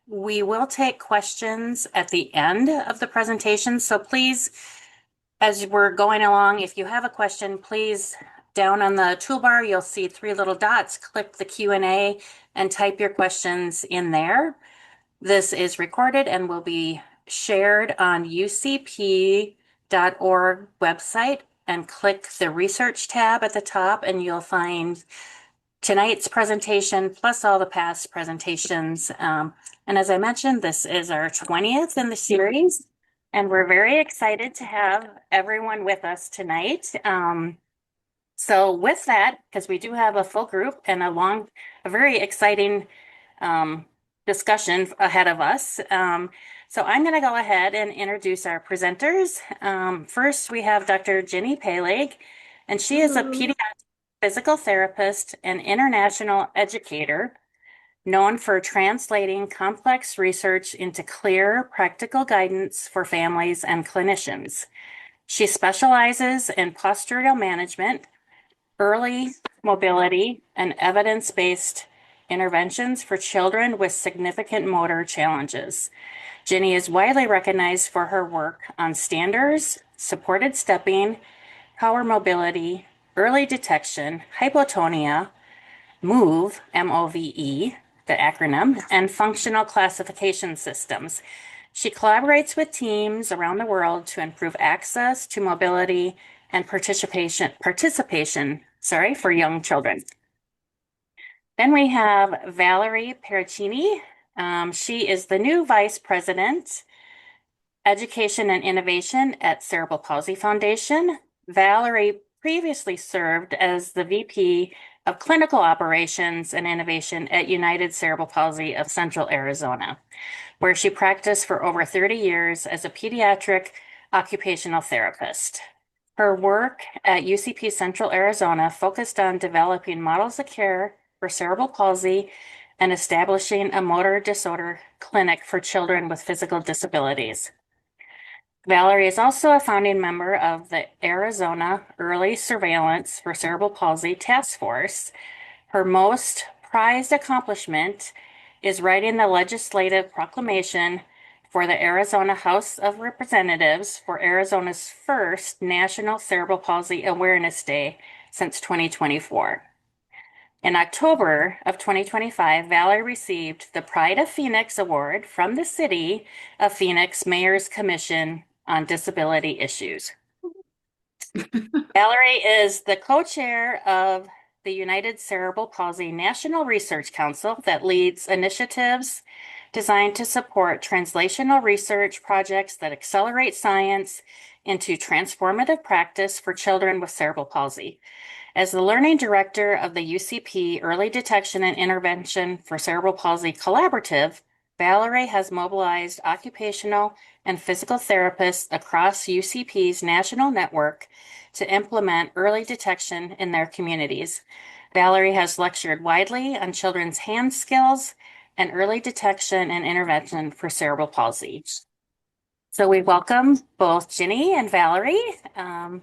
We will take questions at the end of the presentation. So please, as we're going along, if you have a question, please down on the toolbar, you'll see three little dots. Click the Q&A and type your questions in there. This is recorded and will be shared on ucp.org website, and click the research tab at the top and you'll find tonight's presentation plus all the past presentations. And as I mentioned, this is our 20th in the series, and we're very excited to have everyone with us tonight. So with that, because we do have a full group and a very exciting discussion ahead of us. So I'm going to go ahead and introduce our presenters. First, we have Dr. Ginny Peleg, and she is a pediatric physical therapist and international educator known for translating complex research into clear, practical guidance for families and clinicians. She specializes in postural management, early mobility, and evidence-based interventions for children with significant motor challenges. Ginny is widely recognized for her work on standers, supported stepping, power mobility, early detection, hypotonia, MOVE, M-O-V-E, the acronym, and functional classification systems. She collaborates with teams around the world to improve access to mobility and participation for young children. Then we have Valerie Pericini. She is the new Vice President, Education and Innovation at Cerebral Palsy Foundation. Valerie previously served as the VP of Clinical Operations and Innovation at United Cerebral Palsy of Central Arizona, where she practiced for over 30 years as a pediatric occupational therapist. Her work at UCP Central Arizona focused on developing models of care for cerebral palsy and establishing a motor disorder clinic for children with physical disabilities. Valerie is also a founding member of the Arizona Early Surveillance for Cerebral Palsy Task Force. Her most prized accomplishment is writing the legislative proclamation for the Arizona House of Representatives for Arizona's first National Cerebral Palsy Awareness Day since 2024. In October of 2025, Valerie received the Pride of Phoenix Award from the City of Phoenix Mayor's Commission on Disability Issues. Valerie is the co-chair of the United Cerebral Palsy National Research Council that leads initiatives designed to support translational research projects that accelerate science into transformative practice for children with cerebral palsy. As the learning director of the UCP Early Detection and Intervention for Cerebral Palsy Collaborative, Valerie has mobilized occupational and physical therapists across UCP's national network to implement early detection in their communities. Valerie has lectured widely on children's hand skills and early detection and intervention for cerebral palsy. So we welcome both Ginny and Valerie. And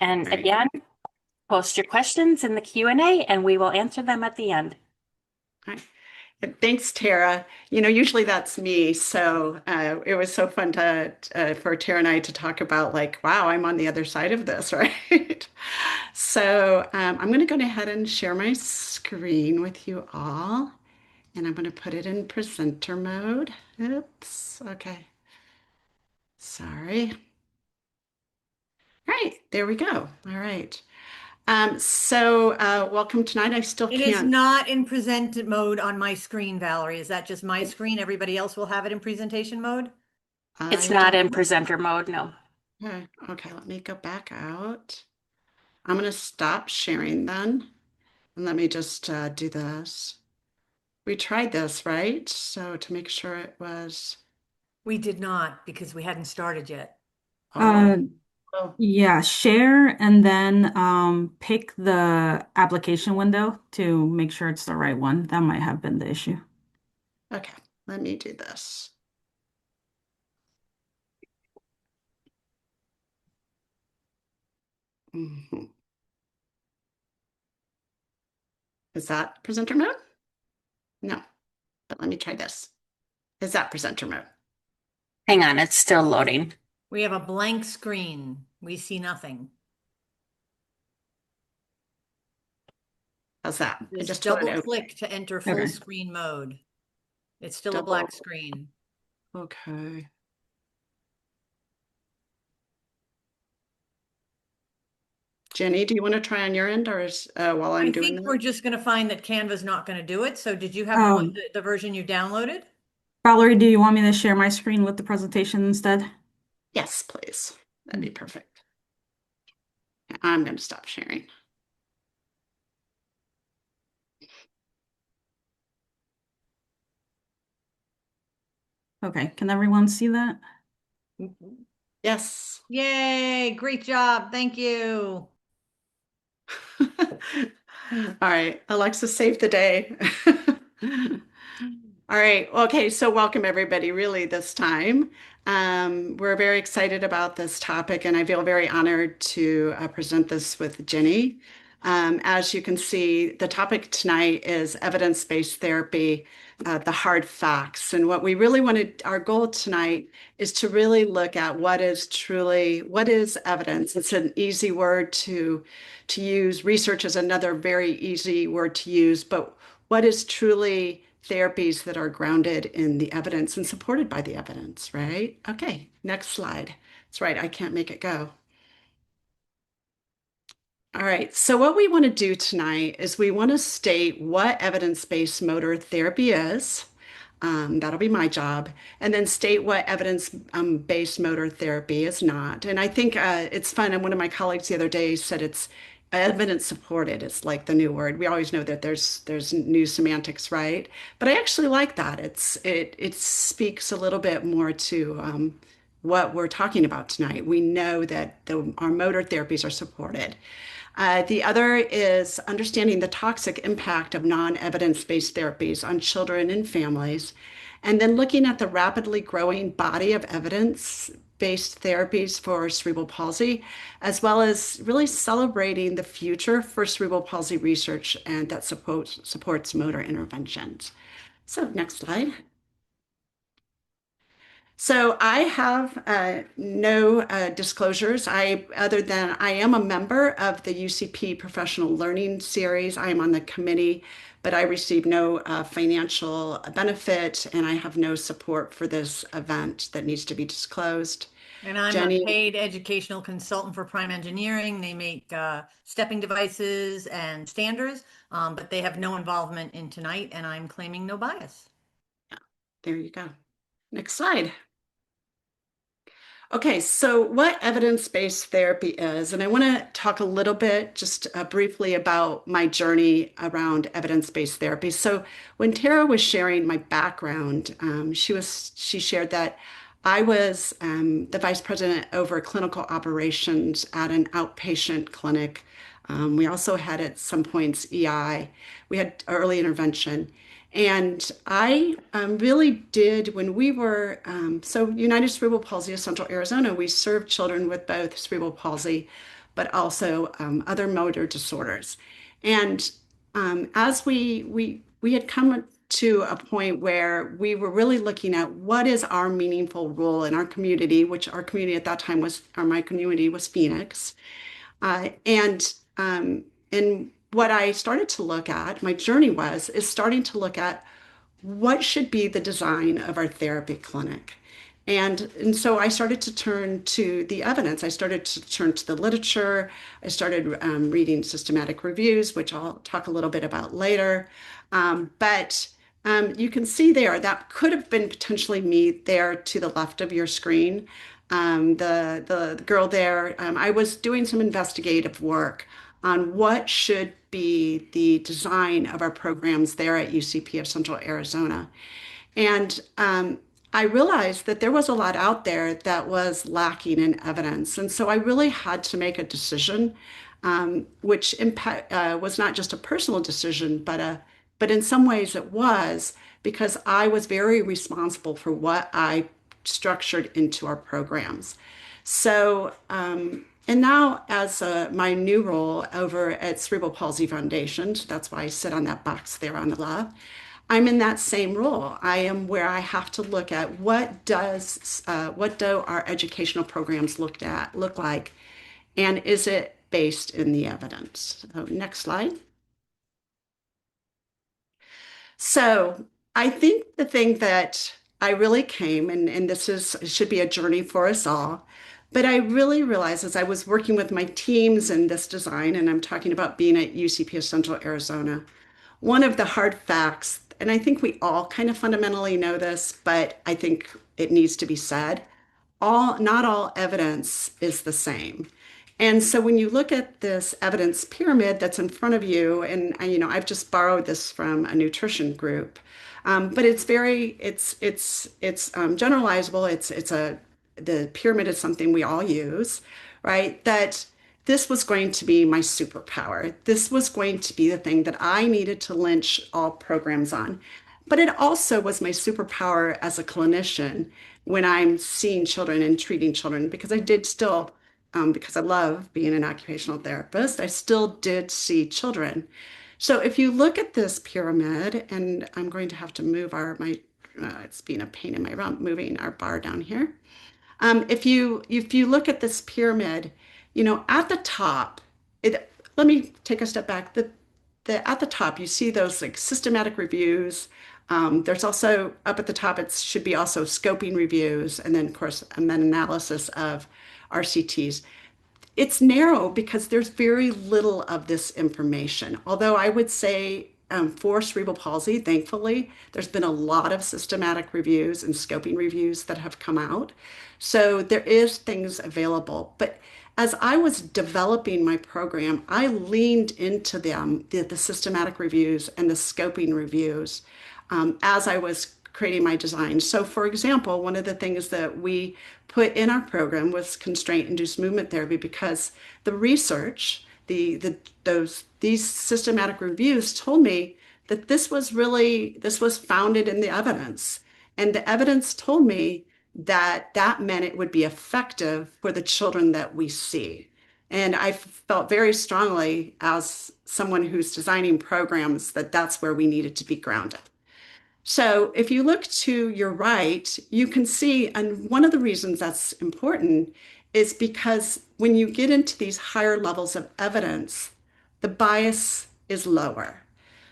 again, post your questions in the Q&A and we will answer them at the end. All right. Thanks, Tara. Usually that's me. So it was so fun for Tara and I to talk about wow, I'm on the other side of this, right? So I'm going to go ahead and share my screen with you all. And I'm going to put it in presenter mode. Oops. Okay. Sorry. All right. There we go. All right. Welcome tonight. I still can't. It is not in present mode on my screen, Valerie. Is that just my screen? Everybody else will have it in presentation mode? It's not in presenter mode, no. Okay, let me go back out. I'm going to stop sharing then. And let me just do this. We tried this, right? So to make sure it was... We did not because we hadn't started yet. Yeah, share and then pick the application window to make sure it's the right one. That might have been the issue. Okay, let me do this. Is that presenter mode? No, but let me try this. Is that presenter mode? Hang on, it's still loading. We have a blank screen. We see nothing. How's that? I Just just want double to click to enter full Okay. screen mode. It's still a double. black screen. Okay. Jenny, do you want to try on your end or while I'm I doing think we're that? just going to find that Canva's not going to do it. So did you have the one, Um, the version you downloaded? Valerie, do you want me to share my screen with the presentation instead? Yes, please. That'd be perfect. I'm going to stop sharing. Okay, can everyone see that? Yes. Yay, great job. Thank you. All right, Alexa, save the day. All right, okay, so welcome everybody, really, this time. We're very excited about this topic, and I feel very honored to present this with Jenny. As you can see, the topic tonight is evidence-based therapy, the hard facts. And what we really wanted, our goal tonight is to really look at what is evidence. It's an easy word to use. Research is another very easy word to use, but what is truly therapies that are grounded in the evidence and supported by the evidence, right? Okay, next slide. That's right, I can't make it go. All right, so what we want to do tonight is we want to state what evidence-based motor therapy is. That'll be my job. And then state what evidence-based motor therapy is not. And I think it's fun. And one of my colleagues the other day said it's evidence supported. It's like the new word. We always know that there's new semantics, right? But I actually like that. It speaks a little bit more to what we're talking about tonight. We know that our motor therapies are supported. The other is understanding the toxic impact of non-evidence-based therapies on children and families, and then looking at the rapidly growing body of evidence-based therapies for cerebral palsy, as well as really celebrating the future for cerebral palsy research and that supports motor interventions. So next slide. So I have no disclosures. Other than I am a member of the UCP Professional Learning Series. I am on the committee, but I receive no financial benefit, and I have no support for this event that needs to be disclosed. And I'm a Jenny, paid educational consultant for Prime Engineering. They make stepping devices and standards, but they have no involvement in tonight, and I'm claiming no bias. there you go. Next slide. Okay, so what evidence-based therapy is, and I want to talk a little bit just briefly about my journey around evidence-based therapy. So when Tara was sharing my background, she shared that I was the vice president over clinical operations at an outpatient clinic. We also had at some points EI. We had early intervention. And I really did when we were, so United Cerebral Palsy of Central Arizona, we served children with both cerebral palsy, but also other motor disorders. And as we had come to a point where we were really looking at what is our meaningful role in our community, which our community at that time was, or my community was Phoenix. And what I started to look at, my journey is starting to look at what should be the design of our therapy clinic. And so I started to turn to the evidence. I started to turn to the literature. I started reading systematic reviews, which I'll talk a little bit about later. But you can see there that could have been potentially me there to the left of your screen. The girl there, I was doing some investigative work on what should be the design of our programs there at UCP of Central Arizona. And I realized that there was a lot out there that was lacking in evidence. And so I really had to make a decision, which was not just a personal decision, but in some ways it was because I was very responsible for what I structured into our programs. So, and now as my new role over at Cerebral Palsy Foundation, so that's why I sit on that box there on the left, I'm in that same role. I am where I have to look at what do our educational programs look like, and is it based in the evidence? So next slide. So I think the thing that I really came, and this is should be a journey for us all, but I really realized as I was working with my teams in this design, and I'm talking about being at UCP of Central Arizona, one of the hard facts, and I think we all kind of fundamentally know this, but I think it needs to be said, not all evidence is the same. And so when you look at this evidence pyramid that's in front of you, and I've just borrowed this from a nutrition group, but it's generalizable. The pyramid is something we all use, right? That this was going to be my superpower. This was going to be the thing that I needed to lynch all programs on. But it also was my superpower as a clinician when I'm seeing children and treating children, because I did still, because I love being an occupational therapist, I still did see children. So if you look at this pyramid, and I'm going to have to move it's being a pain in my rump, moving our bar down here. If you look at this pyramid, at the top, let me take a step back. At the top, you see those like systematic reviews. There's also up at the top, it should be also scoping reviews, and then of course a meta-analysis of RCTs. It's narrow because there's very little of this information. Although I would say for cerebral palsy, thankfully, there's been a lot of systematic reviews and scoping reviews that have come out. So there is things available. But as I was developing my program, I leaned into the systematic reviews and the scoping reviews as I was creating my design. So for example, one of the things that we put in our program was constraint-induced movement therapy, because the research, these systematic reviews told me that this was founded in the evidence. And the evidence told me that that meant it would be effective for the children that we see. And I felt very strongly as someone who's designing programs that that's where we needed to be grounded. So if you look to your right, you can see, and one of the reasons that's important is because when you get into these higher levels of evidence, the bias is lower.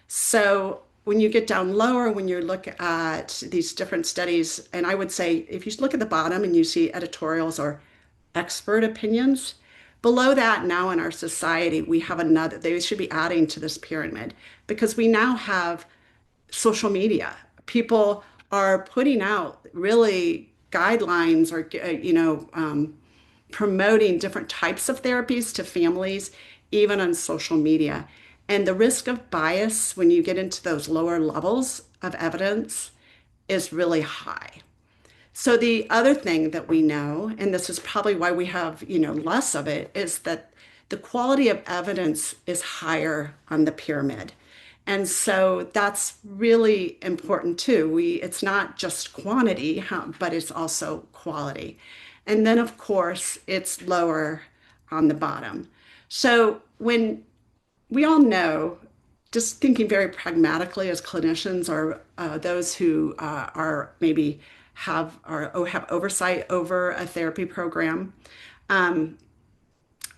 So when you get down lower, when you look at these different studies, and I would say if you look at the bottom and you see editorials or expert opinions, below that now in our society, we have another, they should be adding to this pyramid, because we now have social media. People are putting out really guidelines or, promoting different types of therapies to families, even on social media. And the risk of bias when you get into those lower levels of evidence is really high. So the other thing that we know, and this is probably why we have, less of it, is that the quality of evidence is higher on the pyramid. And so that's really important too. It's not just quantity, but it's also quality. And then of course, it's lower on the bottom. So when we all know, just thinking very pragmatically as clinicians or those who are maybe have oversight over a therapy program,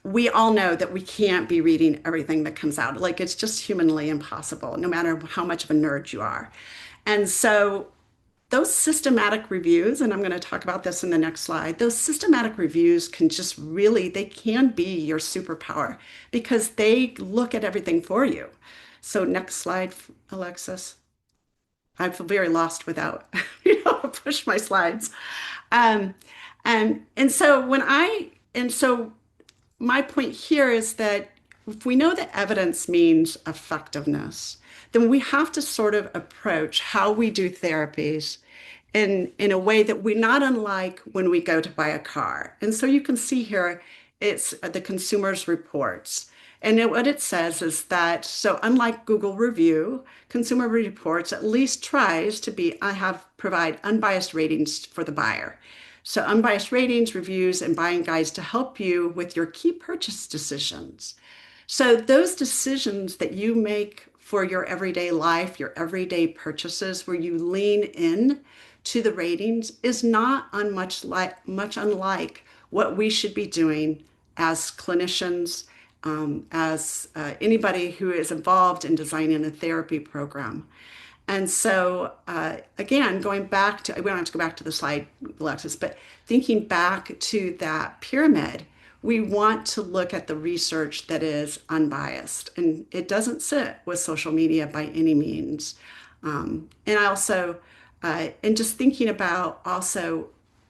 we all know that we can't be reading everything that comes out. Like it's just humanly impossible, no matter how much of a nerd you are. And so those systematic reviews, and I'm going to talk about this in the next slide, those systematic reviews they can be your superpower because they look at everything for you. So next slide, Alexis. I feel very lost without, push my slides. Um, and so my point here is that if we know that evidence means effectiveness, then we have to sort of approach how we do therapies in a way that we're not unlike when we go to buy a car. And so you can see here, it's the consumer's reports. And what it says is that, so unlike Google review, Consumer Reports at least tries to provide unbiased ratings for the buyer. So unbiased ratings, reviews, and buying guides to help you with your key purchase decisions. So those decisions that you make for your everyday life, your everyday purchases, where you lean in to the ratings is not much unlike what we should be doing as clinicians, as anybody who is involved in designing a therapy program. And so, again, going back to, we don't have to go back to the slide, Alexis, but thinking back to that pyramid, we want to look at the research that is unbiased, and it doesn't sit with social media by any means. And I also, and just thinking about also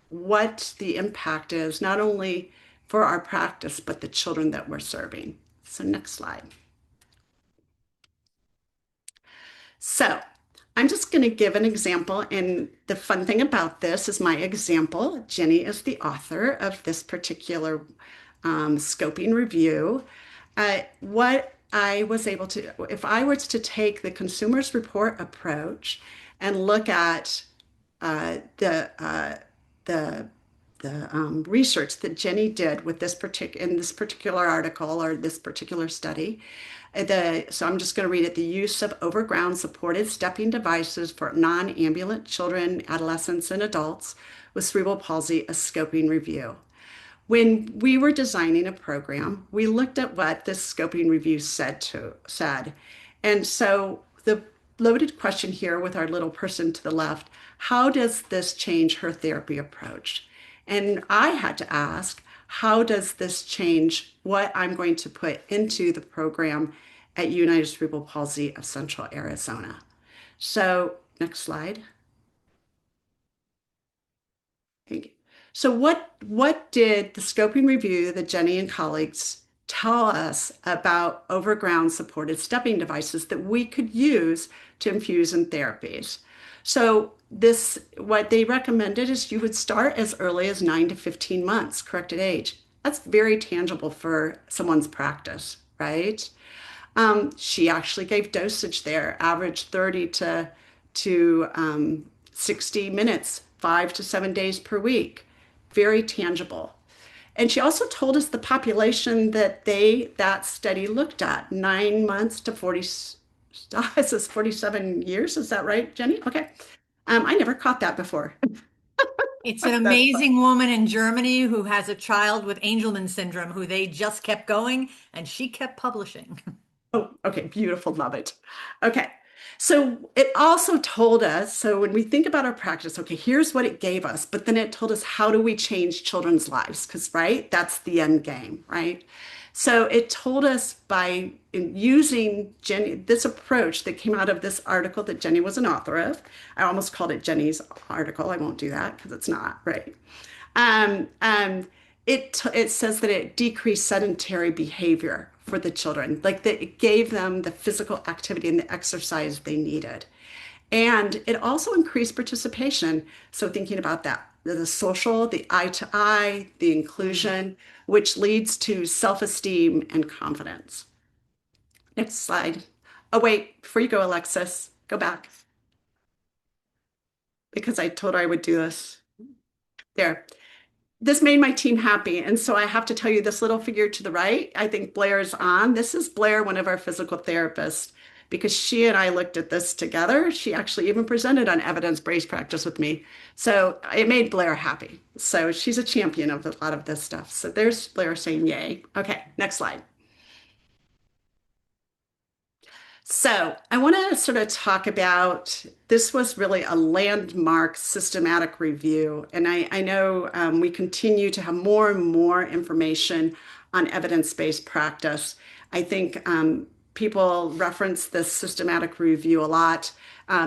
what the impact is, not only for our practice, but the children that we're serving. So, next slide. So I'm just going to give an example. And the fun thing about this is my example. Jenny is the author of this particular scoping review. What I was able to, if I was to take the consumer's report approach and look at the research that Jenny did with this particular article or this particular study. So I'm just going to read it. The use of overground supported stepping devices for non-ambulant children, adolescents, and adults with cerebral palsy, a scoping review. When we were designing a program, we looked at what this scoping review said. And so the loaded question here with our little person to the left, how does this change her therapy approach? And I had to ask, how does this change what I'm going to put into the program at United Cerebral Palsy of Central Arizona? So next slide. Thank you. So what did the scoping review that Jenny and colleagues tell us about overground supported stepping devices that we could use to infuse in therapies? So what they recommended is you would start as early as 9 to 15 months, corrected age. That's very tangible for someone's practice, right? She actually gave dosage there, average 30 to 60 minutes, 5 to 7 days per week. Very tangible. And she also told us the population that study looked at, 9 months to 40, it says 47 years. Is that right, Jenny? Okay. I never caught that before. It's an amazing woman in Germany who has a child with Angelman syndrome who they just kept going and she kept publishing. Oh, okay. Beautiful. Love it. Okay. So it also told us, so when we think about our practice, okay, here's what it gave us, but then it told us, how do we change children's lives? Because, right, that's the end game, right? So it told us by using Jenny, this approach that came out of this article that Jenny was an author of. I almost called it Jenny's article. I won't do that because it's not, right? Um, um, it says that it decreased sedentary behavior for the children, like that it gave them the physical activity and the exercise they needed. And it also increased participation. So thinking about that, the social, the eye to eye, the inclusion, which leads to self-esteem and confidence. Next slide. Oh, wait, before you go, Alexis, go back. Because I told her I would do this. There. This made my team happy. And so I have to tell you, this little figure to the right, I think Blair's on. This is Blair, one of our physical therapists, because she and I looked at this together. She actually even presented on evidence-based practice with me. So it made Blair happy. So she's a champion of a lot of this stuff. So there's Blair saying yay. Okay, next slide. So I want to sort of talk about, this was really a landmark systematic review. And I know we continue to have more and more information on evidence-based practice. I think people reference this systematic review a lot.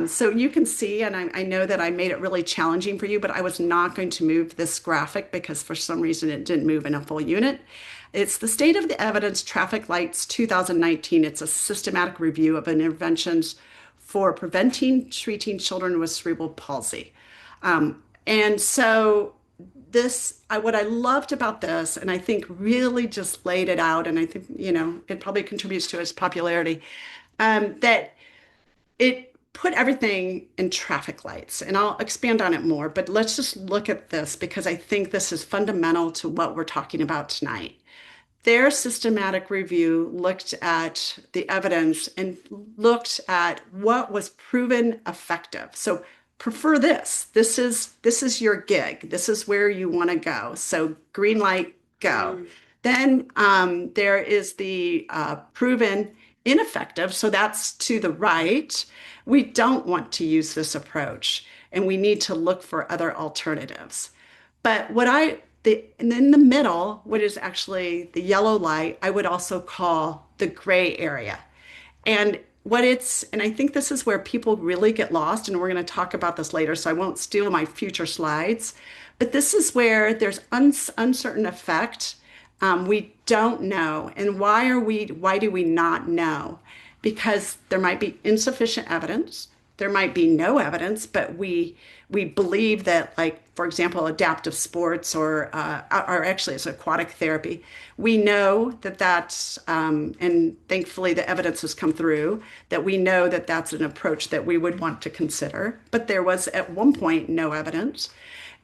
So you can see, and I know that I made it really challenging for you, but I was not going to move this graphic because for some reason it didn't move in a full unit. It's the State of the Evidence Traffic Lights 2019. It's a systematic review of interventions for preventing, treating children with cerebral palsy. And so what I loved about this, and I think really just laid it out, and I think, it probably contributes to its popularity, that it put everything in traffic lights. And I'll expand on it more, but let's just look at this because I think this is fundamental to what we're talking about tonight. their systematic review looked at the evidence and looked at what was proven effective. So prefer this. This is your gig. This is where you want to go. So green light, go. Then there is the proven ineffective. So that's to the right. We don't want to use this approach, and we need to look for other alternatives. But and in the middle, what is actually the yellow light, I would also call the gray area. And I think this is where people really get lost, and we're going to talk about this later, so I won't steal my future slides. But this is where there's uncertain effect. We don't know. And why do we not know? Because there might be insufficient evidence. There might be no evidence, but we believe that, like, for example, adaptive sports or actually it's aquatic therapy. We know that and thankfully the evidence has come through that we know that that's an approach that we would want to consider. But there was at one point no evidence,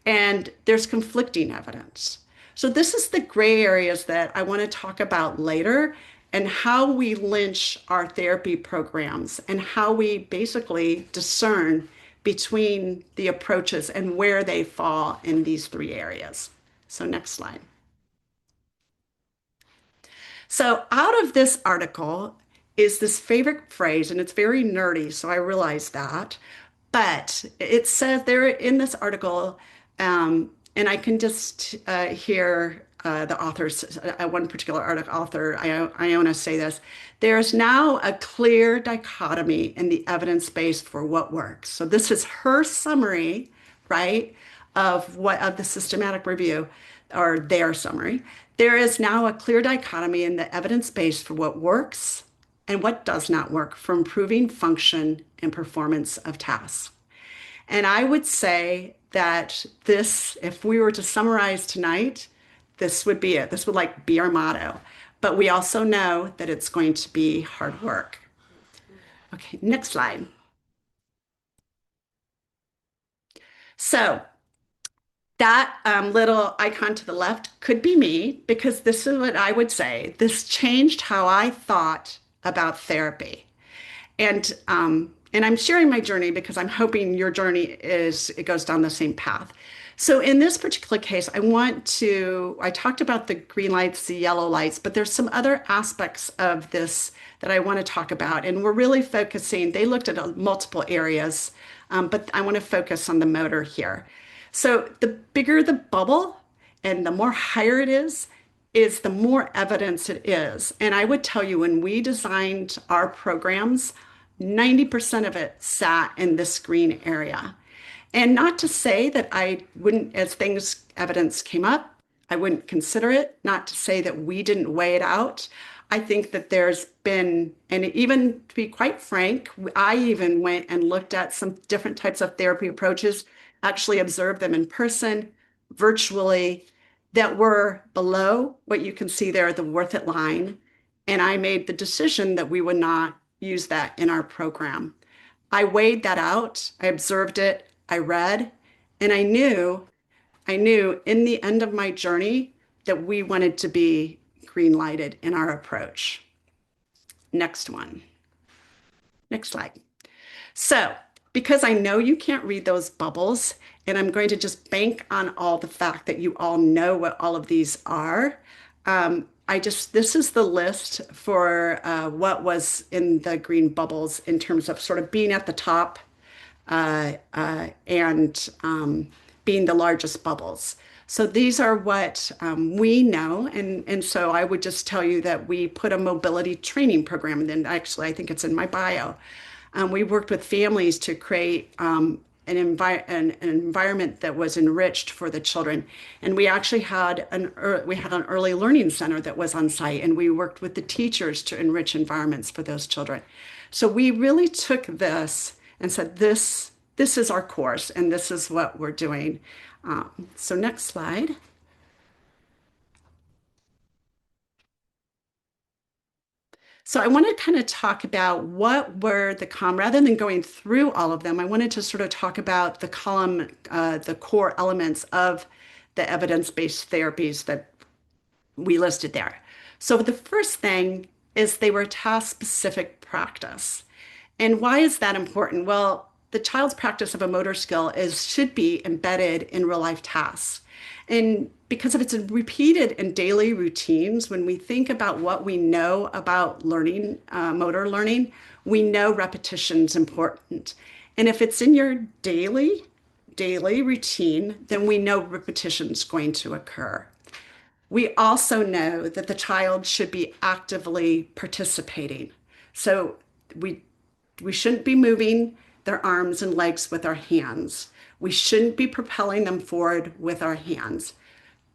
and there's conflicting evidence. So this is the gray areas that I want to talk about later, and how we lynch our therapy programs and how we basically discern between the approaches and where they fall in these three areas. So next slide. So out of this article is this favorite phrase, and it's very nerdy, so I realize that. But it says there in this article, and I can just hear the authors, one particular author, Iona, say this. There's now a clear dichotomy in the evidence base for what works. So this is her summary, right, of the systematic review, or their summary. There is now a clear dichotomy in the evidence base for what works and what does not work for improving function and performance of tasks. And I would say that this, if we were to summarize tonight, this would be it. This would like be our motto. But we also know that it's going to be hard work. Okay, next slide. So that little icon to the left could be me, because this is what I would say. This changed how I thought about therapy. And I'm sharing my journey because I'm hoping your journey it goes down the same path. So in this particular case, I talked about the green lights, the yellow lights, but there's some other aspects of this that I want to talk about. And we're really focusing, they looked at multiple areas, but I want to focus on the motor here. So the bigger the bubble and the more higher it is the more evidence it is. And I would tell you, when we designed our programs, 90% of it sat in this green area. And not to say that I wouldn't, as evidence came up, I wouldn't consider it. Not to say that we didn't weigh it out. I think that there's been, and even to be quite frank, I even went and looked at some different types of therapy approaches, actually observed them in person, virtually, that were below what you can see there, the worth it line. And I made the decision that we would not use that in our program. I weighed that out. I observed it. I read, and I knew in the end of my journey that we wanted to be green lighted in our approach. Next one. Next slide. So, because I know you can't read those bubbles, and I'm going to just bank on all the fact that you all know what all of these are. This is the list for what was in the green bubbles in terms of sort of being at the top and being the largest bubbles. So these are what we know. And so I would just tell you that we put a mobility training program, and then actually I think it's in my bio. We worked with families to create an environment that was enriched for the children. And we actually had an early learning center that was on site, and we worked with the teachers to enrich environments for those children. So we really took this and said, this is our course, and this is what we're doing. So next slide. So I want to kind of talk about what were rather than going through all of them, I wanted to sort of talk about the core elements of the evidence-based therapies that we listed there. So the first thing is they were task-specific practice. And why is that important? Well, the child's practice of a motor skill should be embedded in real life tasks. And because of its repeated and daily routines, when we think about what we know about learning, motor learning, we know repetition is important. And if it's in your daily routine, then we know repetition is going to occur. We also know that the child should be actively participating. So we we shouldn't be moving their arms and legs with our hands. We shouldn't be propelling them forward with our hands.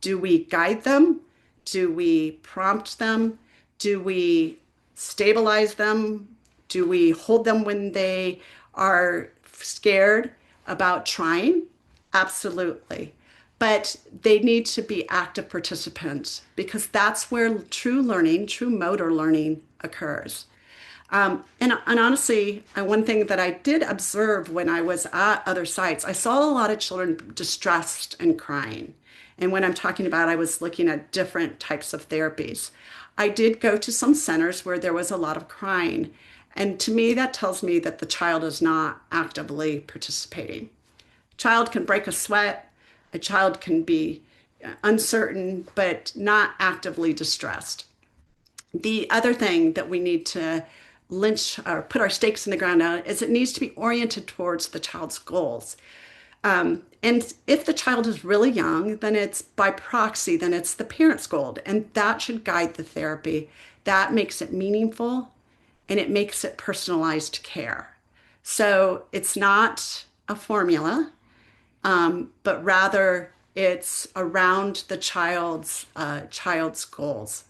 Do we guide them? Do we prompt them? Do we stabilize them? Do we hold them when they are scared about trying? Absolutely. But they need to be active participants because that's where true learning, true motor learning occurs. And honestly, one thing that I did observe when I was at other sites, I saw a lot of children distressed and crying. And when I'm talking about, I was looking at different types of therapies. I did go to some centers where there was a lot of crying. And to me, that tells me that the child is not actively participating. A child can break a sweat, a child can be uncertain, but not actively distressed. The other thing that we need to lynch or put our stakes in the ground on is it needs to be oriented towards the child's goals. And if the child is really young, then it's by proxy, then it's the parent's goal. And that should guide the therapy. That makes it meaningful and it makes it personalized care. So it's not a formula, but rather it's around the child's goals.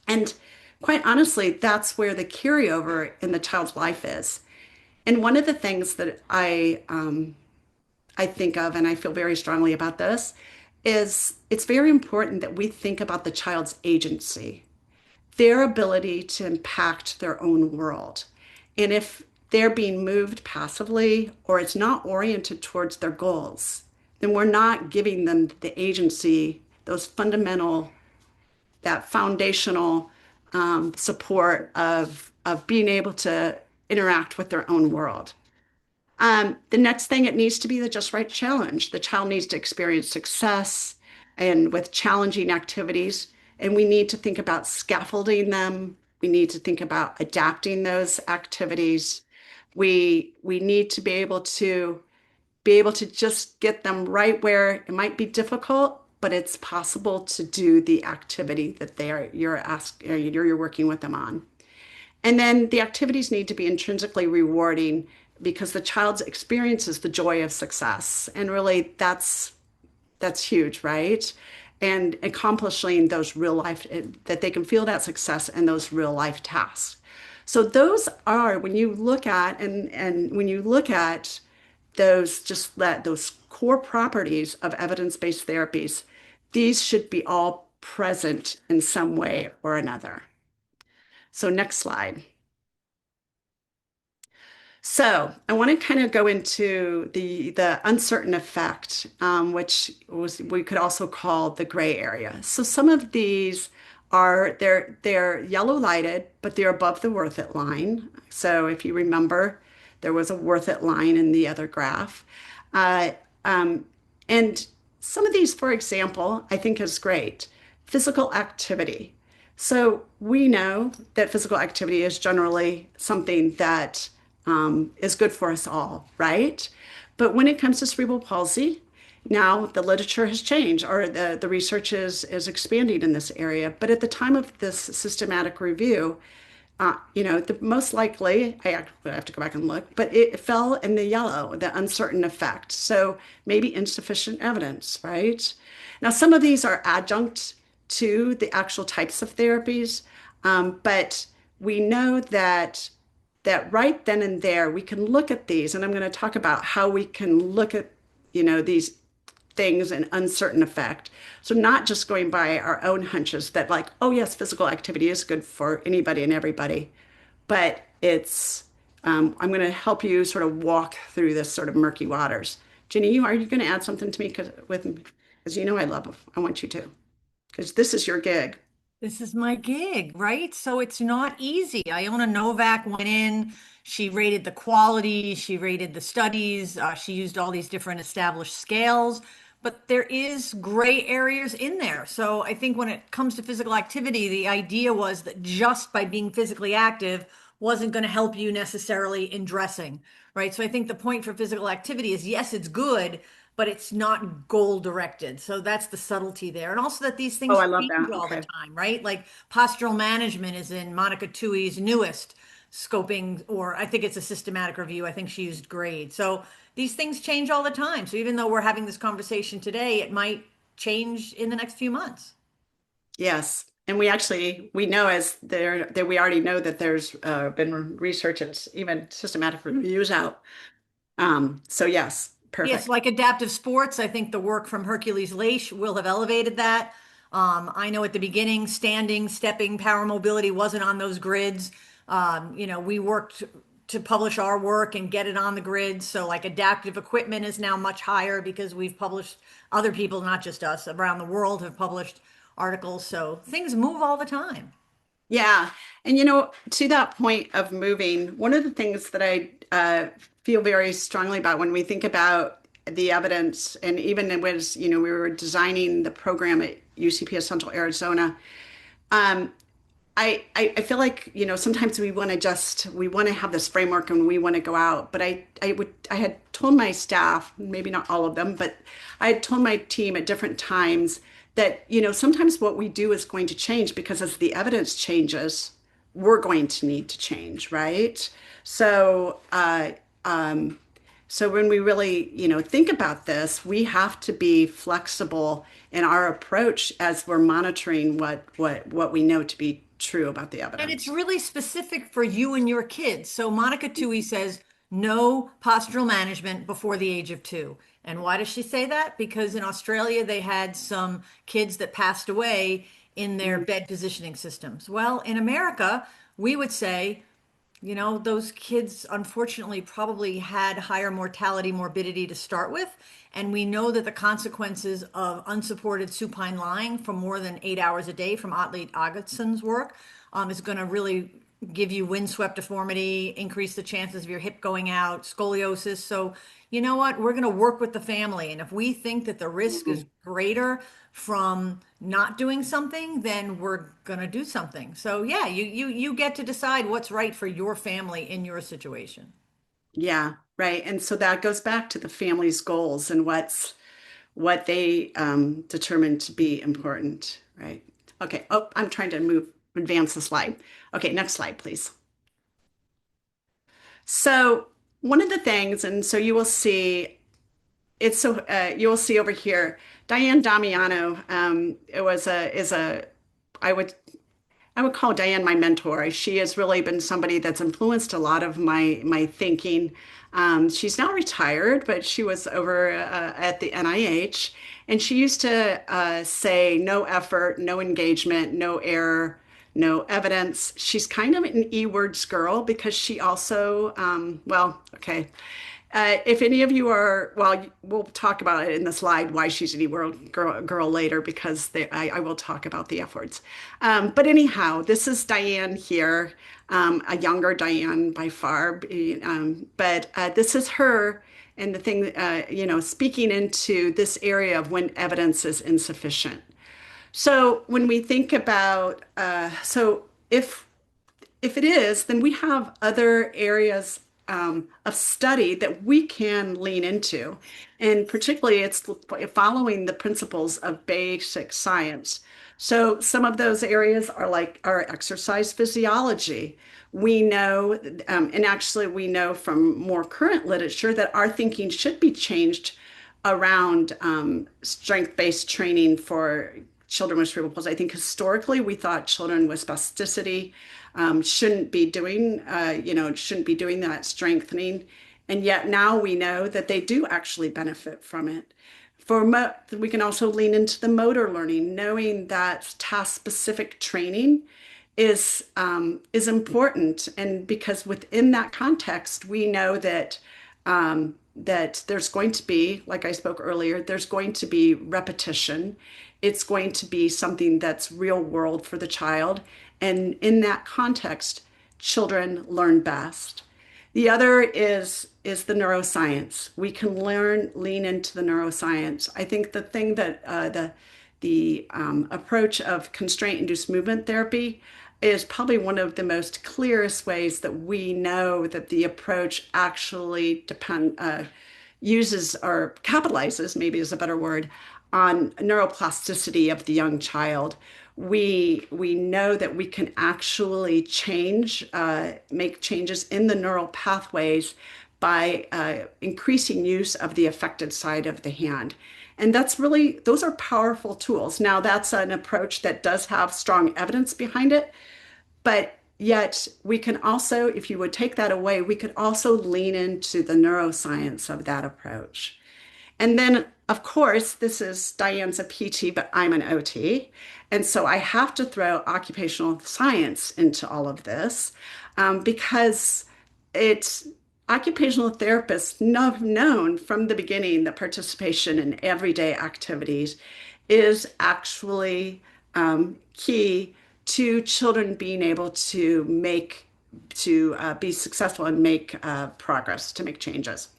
And quite honestly, that's where the carryover in the child's life is. And one of the things that I think of, and I feel very strongly about this, is it's very important that we think about the child's agency, their ability to impact their own world. And if they're being moved passively or it's not oriented towards their goals, then we're not giving them the agency, those fundamental, that foundational support of being able to interact with their own world. The next thing, it needs to be the just right challenge. The child needs to experience success and with challenging activities. And we need to think about scaffolding them. We need to think about adapting those activities. We need to be able to just get them right where it might be difficult, but it's possible to do the activity that you're working with them on. And then the activities need to be intrinsically rewarding because the child experiences the joy of success. And really that's huge, right? And accomplishing those real life, that they can feel that success in those real life tasks. So those are, when you look at, and when you look at those core properties of evidence-based therapies, these should be all present in some way or another. So next slide. So I want to kind of go into the uncertain effect, which we could also call the gray area. So some of these they're yellow lighted, but they're above the worth it line. So if you remember, there was a worth it line in the other graph. Uh, and some of these, for example, I think is great. Physical activity. So we know that physical activity is generally something that is good for us all, right? But when it comes to cerebral palsy, now the literature has changed, or the research is expanding in this area. But at the time of this systematic review, the most likely, I have to go back and look, but it fell in the yellow, the uncertain effect. So maybe insufficient evidence, right? Now, some of these are adjunct to the actual types of therapies, but we know that right then and there, we can look at these, and I'm going to talk about how we can look at, these things in uncertain effect. So not just going by our own hunches that like, oh yes, physical activity is good for anybody and everybody, but I'm going to help you sort of walk through this sort of murky waters. Jenny, are you going to add something to me? Because I want you to, because this is your gig. This is my gig, right? So it's not easy. Iona Novak went in, she rated the quality, she rated the studies, she used all these different established scales, but there is gray areas in there. So I think when it comes to physical activity, the idea was that just by being physically active wasn't going to help you necessarily in dressing, right? So I think the point for physical activity is yes, it's good, but it's not goal directed. So that's the subtlety there. And also that these Oh, things I love change that. all the Okay. time, right? Like postural management is in Monica Tui's newest scoping, or I think it's a systematic review. I think she used grade. So these things change all the time. So even though we're having this conversation today, it might change in the next few months. Yes. And we know as there that we already know that there's been research and even systematic reviews out. So yes, Yes, perfect. like adaptive sports, I think the work from Hercules Leish will have elevated that. I know at the beginning, standing, stepping, power mobility wasn't on those grids. We worked to publish our work and get it on the grid. So, like adaptive equipment is now much higher because we've published, other people, not just us, around the world have published articles. So things move all the time. Yeah. And to that point of moving, one of the things that I feel very strongly about when we think about the evidence, and even it was, we were designing the program at UCP Central Arizona. Um, I feel like, sometimes we want to have this framework and we want to go out. But I had told my staff, maybe not all of them, but I had told my team at different times that, sometimes what we do is going to change because as the evidence changes, we're going to need to change, right? So, so when we really, think about this, we have to be flexible in our approach as we're monitoring what we know to be true about the And it's evidence. really specific for you and your kids. So Monica Tui says no postural management before the age of 2. And why does she say that? Because in Australia, they had some kids that passed away in their Mm, bed positioning systems. Well, in America, we would say those kids unfortunately probably had higher mortality, morbidity to start with. And we know that the consequences of unsupported supine lying for more than 8 hours a day from Otley Augustson's work is going to really give you windswept deformity, increase the chances of your hip going out, scoliosis. So, you know what? We're going to work with the family. And if we think that the risk is mm. greater from not doing something, then we're going to do something. So, yeah, you get to decide what's right for your family in your situation. Yeah, right. And so that goes back to the family's goals and what they determine to be important, right? Okay. Oh, I'm trying to advance the slide. Okay, next slide, please. So one of the things, and so you will see, you will see over here, Diane Damiano. It was a is a I would I would call Diane my mentor. She has really been somebody that's influenced a lot of my thinking. She's now retired, but she was over at the NIH, and she used to say, "No effort, no engagement, no error, no evidence." She's kind of an E-words girl because she also, well, okay. If any of you are, well, we'll talk about it in the slide why she's an E-word girl later because I will talk about the F words. But anyhow, this is Diane here, a younger Diane by far. But this is her and the thing, speaking into this area of when evidence is insufficient. So when we think about, so if it is, then we have other areas of study that we can lean into. And particularly, it's following the principles of basic science. So some of those areas are like our exercise physiology. We know, and actually, we know from more current literature that our thinking should be changed around strength-based training for children with cerebral palsy. I think historically we thought children with spasticity shouldn't be doing that strengthening. And yet now we know that they do actually benefit from it. We can also lean into the motor learning, knowing that task-specific training is important. And because within that context, we know that that there's going to be, like I spoke earlier, there's going to be repetition. It's going to be something that's real world for the child. And in that context, children learn best. The other is the neuroscience. We can lean into the neuroscience. I think the thing that the approach of constraint-induced movement therapy is probably one of the most clearest ways that we know that the approach actually uses or capitalizes, maybe is a better word, on neuroplasticity of the young child. We know that we can actually make changes in the neural pathways by increasing use of the affected side of the hand. And those are powerful tools. Now, that's an approach that does have strong evidence behind it, but yet we can also, if you would take that away, we could also lean into the neuroscience of that approach. And then, of course, this is Diane's a PT, but I'm an OT. And so I have to throw occupational science into all of this because it's occupational therapists have known from the beginning that participation in everyday activities is actually key to children being able to be successful and make progress, to make changes.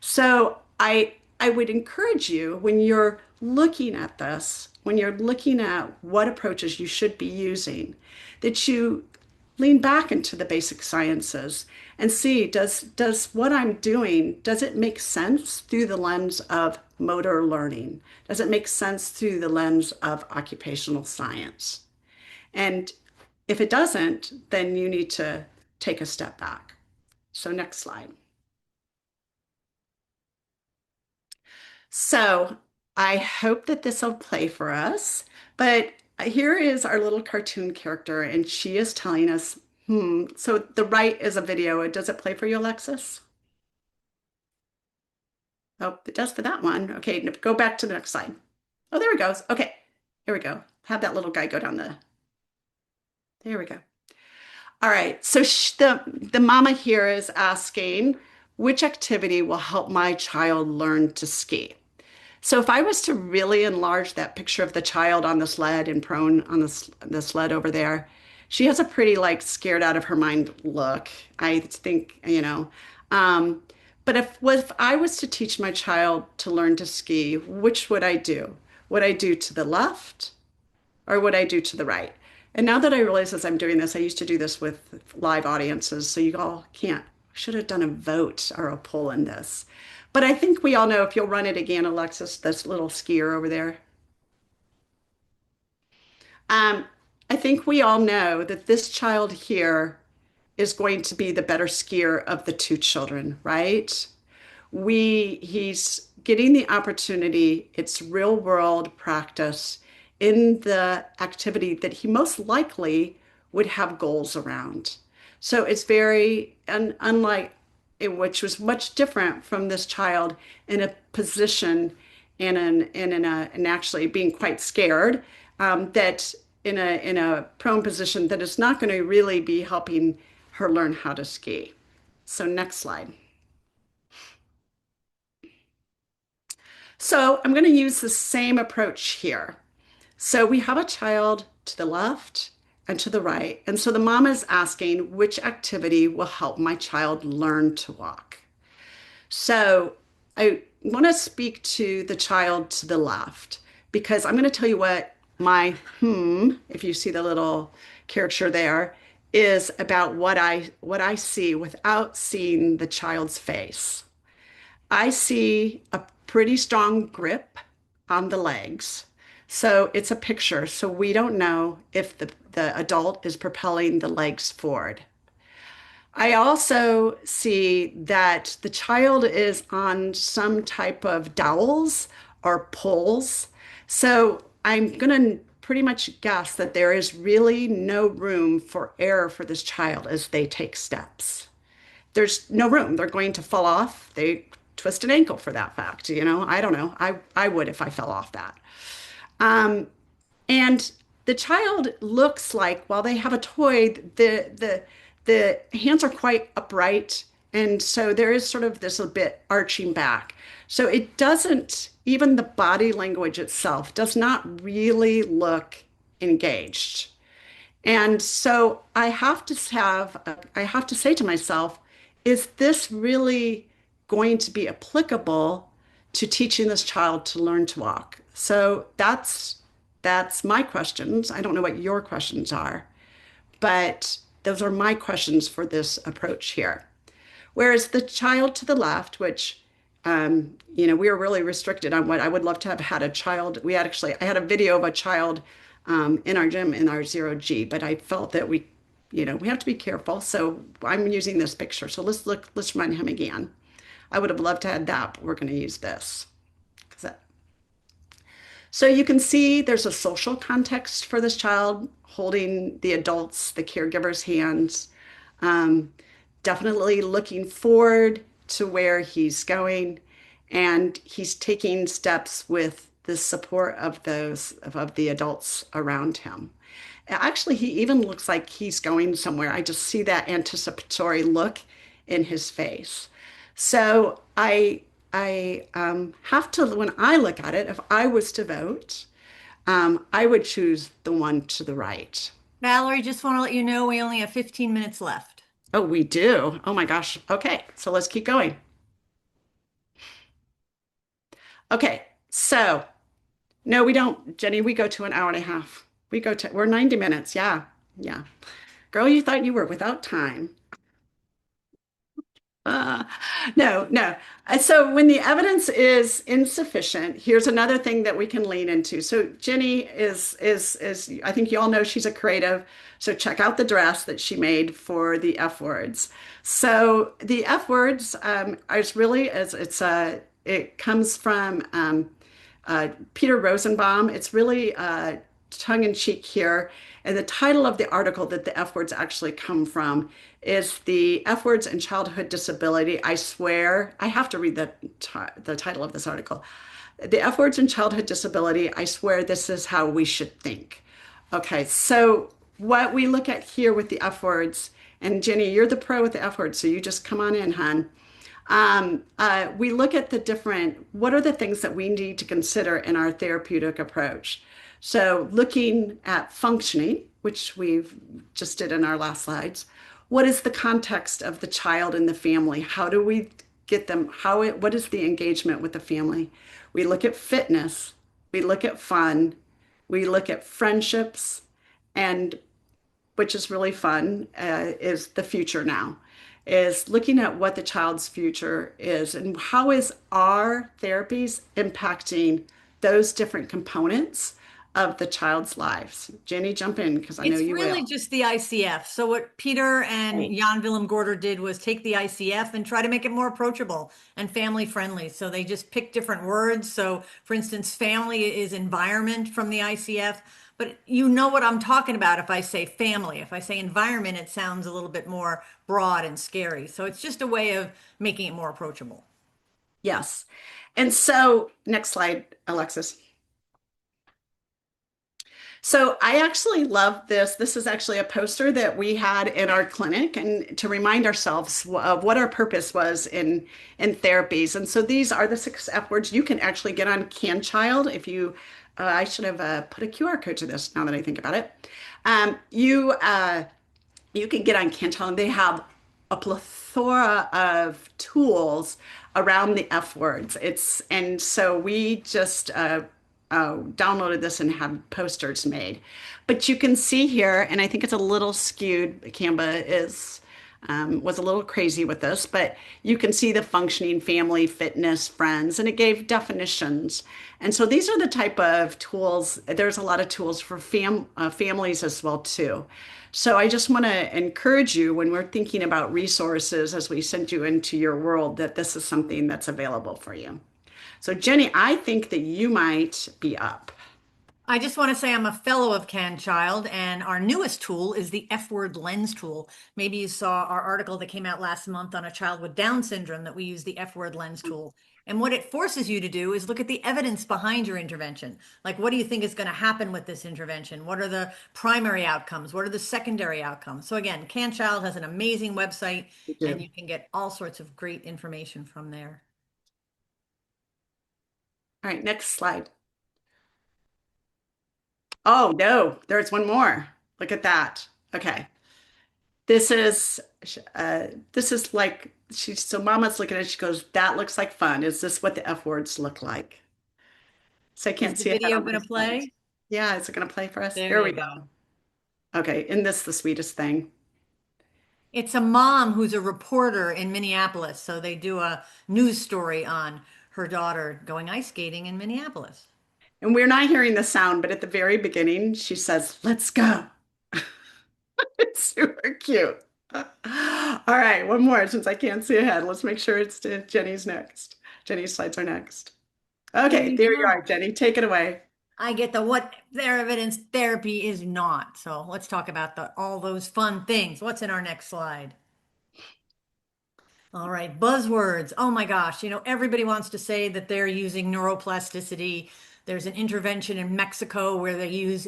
So I would encourage you when you're looking at this, when you're looking at what approaches you should be using, that you lean back into the basic sciences and see, does what I'm doing, does it make sense through the lens of motor learning? Does it make sense through the lens of occupational science? And if it doesn't, then you need to take a step back. So next slide. So I hope that this will play for us. But here is our little cartoon character, and she is telling us, So the right is a video. Does it play for you, Alexis? Oh, it does for that one. Okay, go back to the next slide. Oh, there it goes. Okay, here we go. Have that little guy go down there we go. All right, so the mama here is asking, which activity will help my child learn to ski? So if I was to really enlarge that picture of the child on the sled and prone on the sled over there, she has a pretty like scared out of her mind look. I think, but if I was to teach my child to learn to ski, which would I do? Would I do to the left or would I do to the right? And now that I realize as I'm doing this, I used to do this with live audiences, so you all can't. Should have done a vote or a poll in this. But I think we all know, if you'll run it again, Alexis, this little skier over there. I think we all know that this child here is going to be the better skier of the two children, right? He's getting the opportunity, it's real world practice in the activity that he most likely would have goals around. So it's very unlike, which was much different from this child in a position and actually being quite scared, that in a prone position that is not going to really be helping her learn how to ski. So next slide. So I'm going to use the same approach here. So we have a child to the left and to the right. And so the mom is asking, which activity will help my child learn to walk? So I want to speak to the child to the left, because I'm going to tell you what my if you see the little caricature there, is about what I see without seeing the child's face. I see a pretty strong grip on the legs. So it's a picture. So we don't know if the adult is propelling the legs forward. I also see that the child is on some type of dowels or poles. So I'm going to pretty much guess that there is really no room for error for this child as they take steps. There's no room. They're going to fall off. They twist an ankle for that fact. I don't know. I would if I fell off that. And the child looks like, while they have a toy, the hands are quite upright And so there is sort of this a bit arching back. So it doesn't, even the body language itself does not really look engaged. And so I have to say to myself, is this really going to be applicable to teaching this child to learn to walk? So that's my questions. I don't know what your questions are, but those are my questions for this approach here. Whereas the child to the left, which we were really restricted on what I would love to have had a child. I had a video of a child in our gym in our 0G, but I felt that we have to be careful. So I'm using this picture. So let's run him again. I would have loved to have that, but we're going to use this. So you can see there's a social context for this child holding the adults, the caregiver's hands, um, definitely looking forward to where he's going, and he's taking steps with the support of the adults around him. Actually, he even looks like he's going somewhere. I just see that anticipatory look in his face. So I have to, when I look at it, if I was to vote, I would choose the one to the right. Valerie, just want to let you know we only have 15 minutes left. Oh, we do. Oh my gosh. Okay, so let's keep going. Okay, so no, we don't, Jenny, we go to an hour and a half. We're 90 minutes. Yeah, yeah. Girl, you thought you were without time. Uh, no. So when the evidence is insufficient, here's another thing that we can lean into. So Jenny is I think you all know she's a creative. So check out the dress that she made for the F words. So the F words is really as it comes from Peter Rosenbaum. It's really tongue in cheek here. And the title of the article that the F words actually come from is The F Words and Childhood Disability. I swear, I have to read the title of this article. The F Words and Childhood Disability. I swear this is how we should think. Okay, so what we look at here with the F words, and Jenny, you're the pro with the F words, so you just come on in, hon. We look at what are the things that we need to consider in our therapeutic approach? So looking at functioning, which we've just did in our last slides, what is the context of the child and the family? How do we get them? What is the engagement with the family? We look at fitness, we look at fun, we look at friendships, and which is really fun, is the future now, is looking at what the child's future is and how is our therapies impacting those different components of the child's lives. Jenny, jump in because I know you will. It's really just the ICF. So what Peter and Right. Jan Willem Gorder did was take the ICF and try to make it more approachable and family friendly. So they just picked different words. So for instance, family is environment from the ICF, but you know what I'm talking about if I say family. If I say environment, it sounds a little bit more broad and scary. So it's just a way of making it more approachable. Yes. And so, next slide, Alexis. So I actually love this. This is actually a poster that we had in our clinic and to remind ourselves of what our purpose was in therapies. And so these are the 6 F words. You can actually get on CanChild if you, I should have put a QR code to this now that I think about it. You can get on CanChild and they have a plethora of tools around the F words. And so we just downloaded this and had posters made. But you can see here, and I think it's a little skewed. Canva was a little crazy with this, but you can see the functioning family, fitness, friends, and it gave definitions. And so these are the type of tools. There's a lot of tools for families as well too. So I just want to encourage you when we're thinking about resources as we send you into your world that this is something that's available for you. So Jenny, I think that you might be up. I just want to say I'm a fellow of CanChild, and our newest tool is the F-word lens tool. Maybe you saw our article that came out last month on a child with Down syndrome that we use the F-word lens tool. And what it forces you to do is look at the evidence behind your intervention. Like, what do you think is going to happen with this intervention? What are the primary outcomes? What are the secondary outcomes? So again, CanChild has an amazing website We and do. you can get all sorts of great information from there. All right, next slide. Oh, no, there's one more. Look at that. Okay. This is like so mama's looking at it, she goes, that looks like fun. Is this what the F words look like? So I Is can't the see ahead video on my going to slides. play? Yeah, is it gonna play for us? There There we you go. go. Okay, isn't this the sweetest thing? It's a mom who's a reporter in Minneapolis. So they do a news story on her daughter going ice skating in Minneapolis. And we're not hearing the sound, but at the very beginning, she says, let's go. It's super cute. All right, one more since I can't see ahead. Let's make sure it's to Jenny's next. Jenny's slides are next. There Okay, you there you go. are, Jenny. Take it away. I get the what their evidence therapy is not. So let's talk about all those fun things. What's in our next slide? All right, buzzwords. Oh my gosh, everybody wants to say that they're using neuroplasticity. There's an intervention in Mexico where they use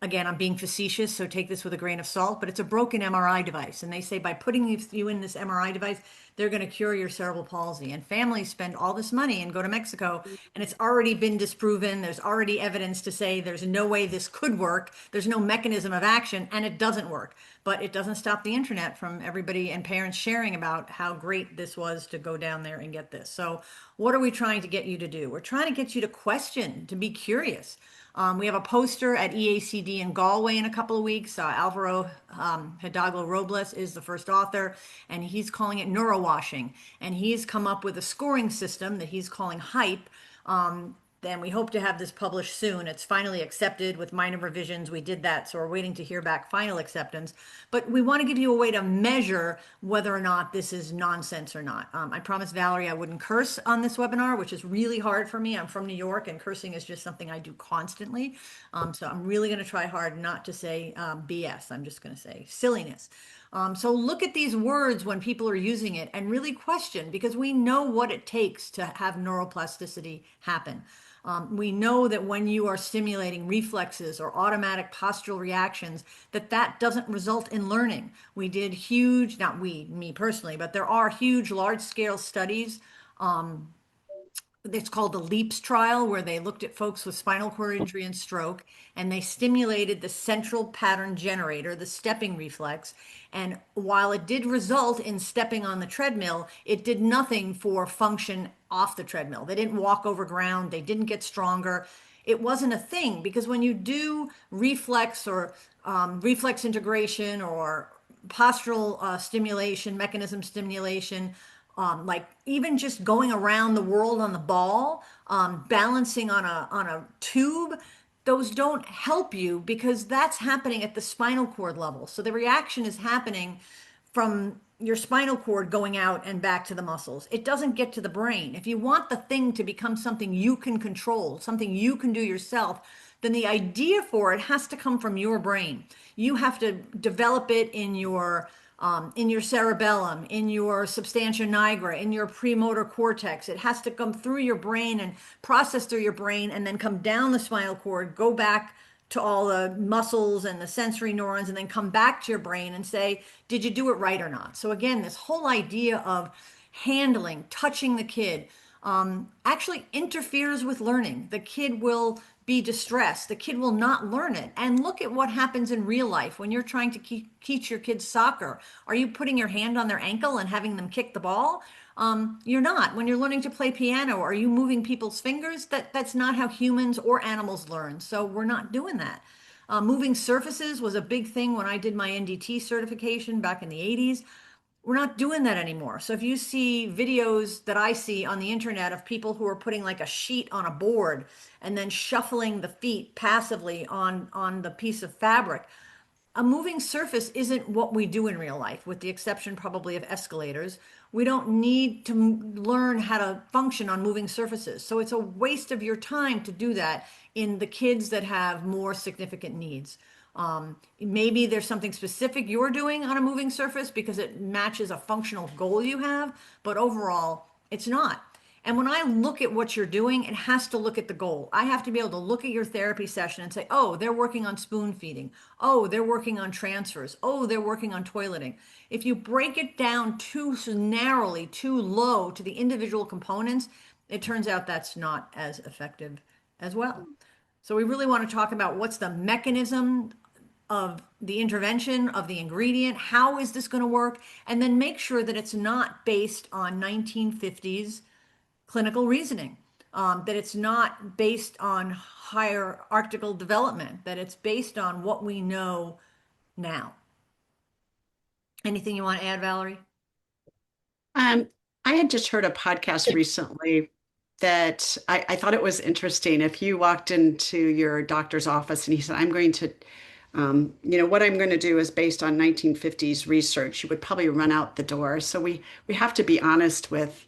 again, I'm being facetious, so take this with a grain of salt, but it's a broken MRI device. And they say by putting you in this MRI device, they're going to cure your cerebral palsy. And families spend all this money and go to Mexico, and it's already been disproven. There's already evidence to say there's no way this could work. There's no mechanism of action, and it doesn't work. But it doesn't stop the internet from everybody and parents sharing about how great this was to go down there and get this. So, what are we trying to get you to do? We're trying to get you to question, to be curious. We have a poster at EACD in Galway in a couple of weeks. Alvaro Hidalgo Robles is the first author, and he's calling it neurowashing. And he's come up with a scoring system that he's calling HYPE. Then we hope to have this published soon. It's finally accepted with minor revisions. We did that, so we're waiting to hear back final acceptance. But we want to give you a way to measure whether or not this is nonsense or not. I promised Valerie I wouldn't curse on this webinar, which is really hard for me. I'm from New York, and cursing is just something I do constantly. So I'm really going to try hard not to say BS. I'm just going to say silliness. So look at these words when people are using it and really question, because we know what it takes to have neuroplasticity happen. We know that when you are stimulating reflexes or automatic postural reactions, that doesn't result in learning. We did huge, not we, me personally, but there are huge large scale studies. It's called the LEAPS trial, where they looked at folks with spinal cord injury and stroke, and they stimulated the central pattern generator, the stepping reflex. And while it did result in stepping on the treadmill, it did nothing for function off the treadmill. They didn't walk over ground, they didn't get stronger. It wasn't a thing, because when you do reflex or reflex integration or postural stimulation, mechanism stimulation, like even just going around the world on the ball, balancing on a tube, those don't help you because that's happening at the spinal cord level. So the reaction is happening from your spinal cord going out and back to the muscles. It doesn't get to the brain. If you want the thing to become something you can control, something you can do yourself, then the idea for it has to come from your brain. You have to develop it in your cerebellum, in your substantia nigra, in your premotor cortex. It has to come through your brain and process through your brain and then come down the spinal cord, go back to all the muscles and the sensory neurons, and then come back to your brain and say, did you do it right or not? So again, this whole idea of handling, touching the kid, actually interferes with learning. The kid will be distressed. The kid will not learn it. And look at what happens in real life when you're trying to teach your kids soccer. Are you putting your hand on their ankle and having them kick the ball? You're not. When you're learning to play piano, are you moving people's fingers? That's not how humans or animals learn. So we're not doing that. Moving surfaces was a big thing when I did my NDT certification back in the 80s. We're not doing that anymore. So if you see videos that I see on the internet of people who are putting like a sheet on a board and then shuffling the feet passively on the piece of fabric, a moving surface isn't what we do in real life, with the exception probably of escalators. We don't need to learn how to function on moving surfaces. So it's a waste of your time to do that in the kids that have more significant needs. Maybe there's something specific you're doing on a moving surface because it matches a functional goal you have, but overall, it's not. And when I look at what you're doing, it has to look at the goal. I have to be able to look at your therapy session and say, oh, they're working on spoon feeding. Oh, they're working on transfers. Oh, they're working on toileting. If you break it down too narrowly, too low to the individual components, it turns out that's not as effective as well. So we really want to talk about what's the mechanism of the intervention of the ingredient. How is this going to work? And then make sure that it's not based on 1950s clinical reasoning, that it's not based on hierarchical development, that it's based on what we know now. Anything you want to add, Valerie? Um, I had just heard a podcast recently that I thought it was interesting. If you walked into your doctor's office and he said, I'm going to, what I'm going to do is based on 1950s research, you would probably run out the door. So we have to be honest with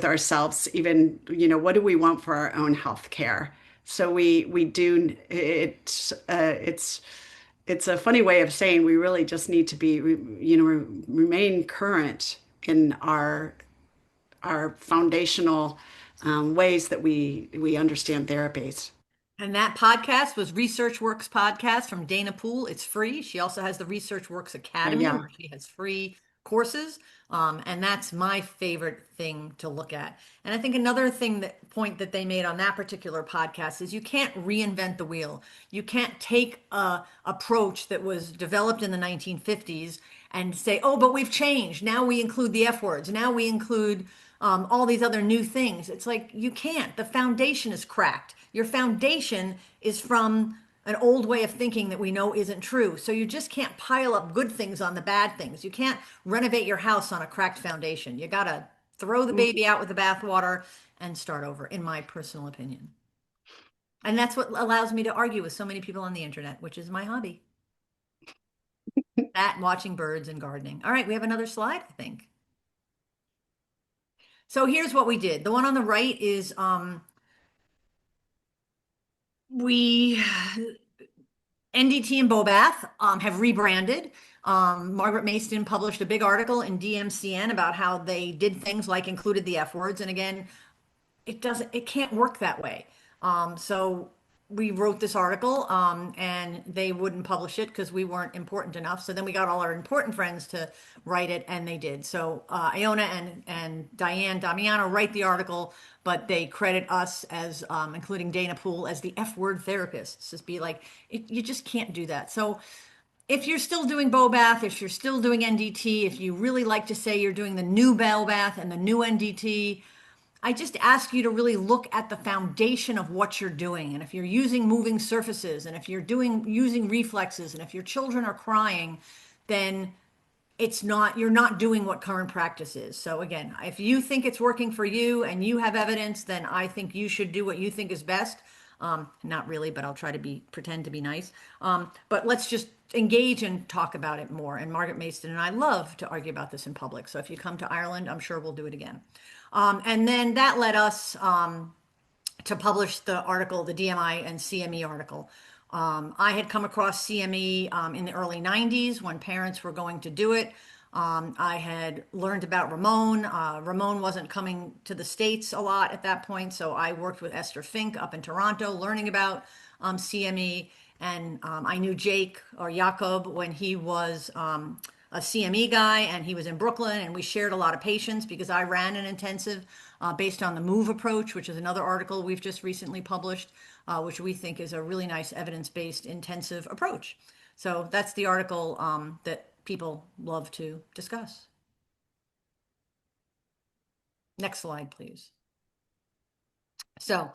ourselves, even, what do we want for our own health care? So we do it's a funny way of saying we really just need to be, remain current in our foundational ways that we understand therapies. And that podcast was Research Works podcast from Dana Poole. It's free. She also has the Research Works Academy Yeah. where she has free courses. And that's my favorite thing to look at. And I think another point that they made on that particular podcast is you can't reinvent the wheel. You can't take a approach that was developed in the 1950s and say, oh, but we've changed. Now we include the F words. Now we include all these other new things. It's like you can't. The foundation is cracked. Your foundation is from an old way of thinking that we know isn't true. So you just can't pile up good things on the bad things. You can't renovate your house on a cracked foundation. You got to throw the baby out with the bathwater and start over, in my personal opinion. And that's what allows me to argue with so many people on the internet, which is my hobby. That, watching birds and gardening. All right, we have another slide, I think. So here's what we did. The one on the right is we NDT and Bobath have rebranded. Margaret Mason published a big article in DMCN about how they did things like included the F words. And again, it can't work that way. So we wrote this article and they wouldn't publish it because we weren't important enough. So then we got all our important friends to write it and they did. So Iona and Diane Damiano write the article, but they credit us as, including Dana Poole, as the F word therapists. Just be like, you just can't do that. So if you're still doing Bobath, if you're still doing NDT, if you really like to say you're doing the new Bobath and the new NDT, I just ask you to really look at the foundation of what you're doing. And if you're using moving surfaces, and if you're using reflexes, and if your children are crying, then you're not doing what current practice is. So again, if you think it's working for you and you have evidence, then I think you should do what you think is best. Not really, but I'll try to pretend to be nice. But let's just engage and talk about it more. And Margaret Mason and I love to argue about this in public. So if you come to Ireland, I'm sure we'll do it again. And then that led us to publish the article, the DMI and CME article. I had come across CME in the early 90s when parents were going to do it. I had learned about Ramon. Ramon wasn't coming to the States a lot at that point, so I worked with Esther Fink up in Toronto learning about CME. And I knew Jake or Jakob when he was a CME guy and he was in Brooklyn, and we shared a lot of patients because I ran an intensive based on the MOVE approach, which is another article we've just recently published, which we think is a really nice evidence-based intensive approach. So that's the article that people love to discuss. Next slide, please. So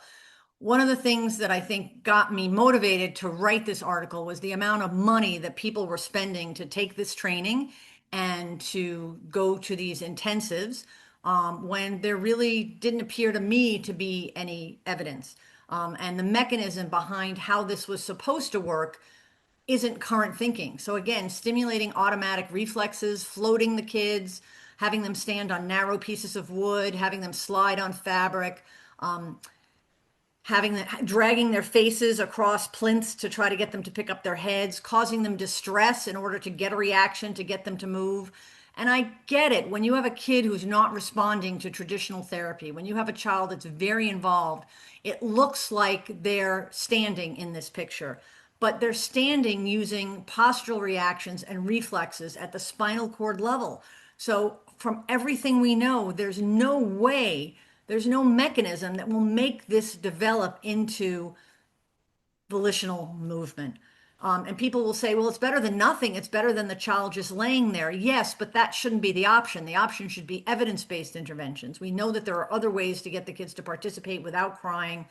one of the things that I think got me motivated to write this article was the amount of money that people were spending to take this training and to go to these intensives when there really didn't appear to me to be any evidence. And the mechanism behind how this was supposed to work isn't current thinking. So again, stimulating automatic reflexes, floating the kids, having them stand on narrow pieces of wood, having them slide on fabric, dragging their faces across plinths to try to get them to pick up their heads, causing them distress in order to get a reaction, to get them to move. And I get it. When you have a kid who's not responding to traditional therapy, when you have a child that's very involved, it looks like they're standing in this picture, but they're standing using postural reactions and reflexes at the spinal cord level. So, from everything we know, there's no way, there's no mechanism that will make this develop into volitional movement. And people will say, well, it's better than nothing. It's better than the child just laying there. Yes, but that shouldn't be the option. The option should be evidence-based interventions. We know that there are other ways to get the kids to participate without crying,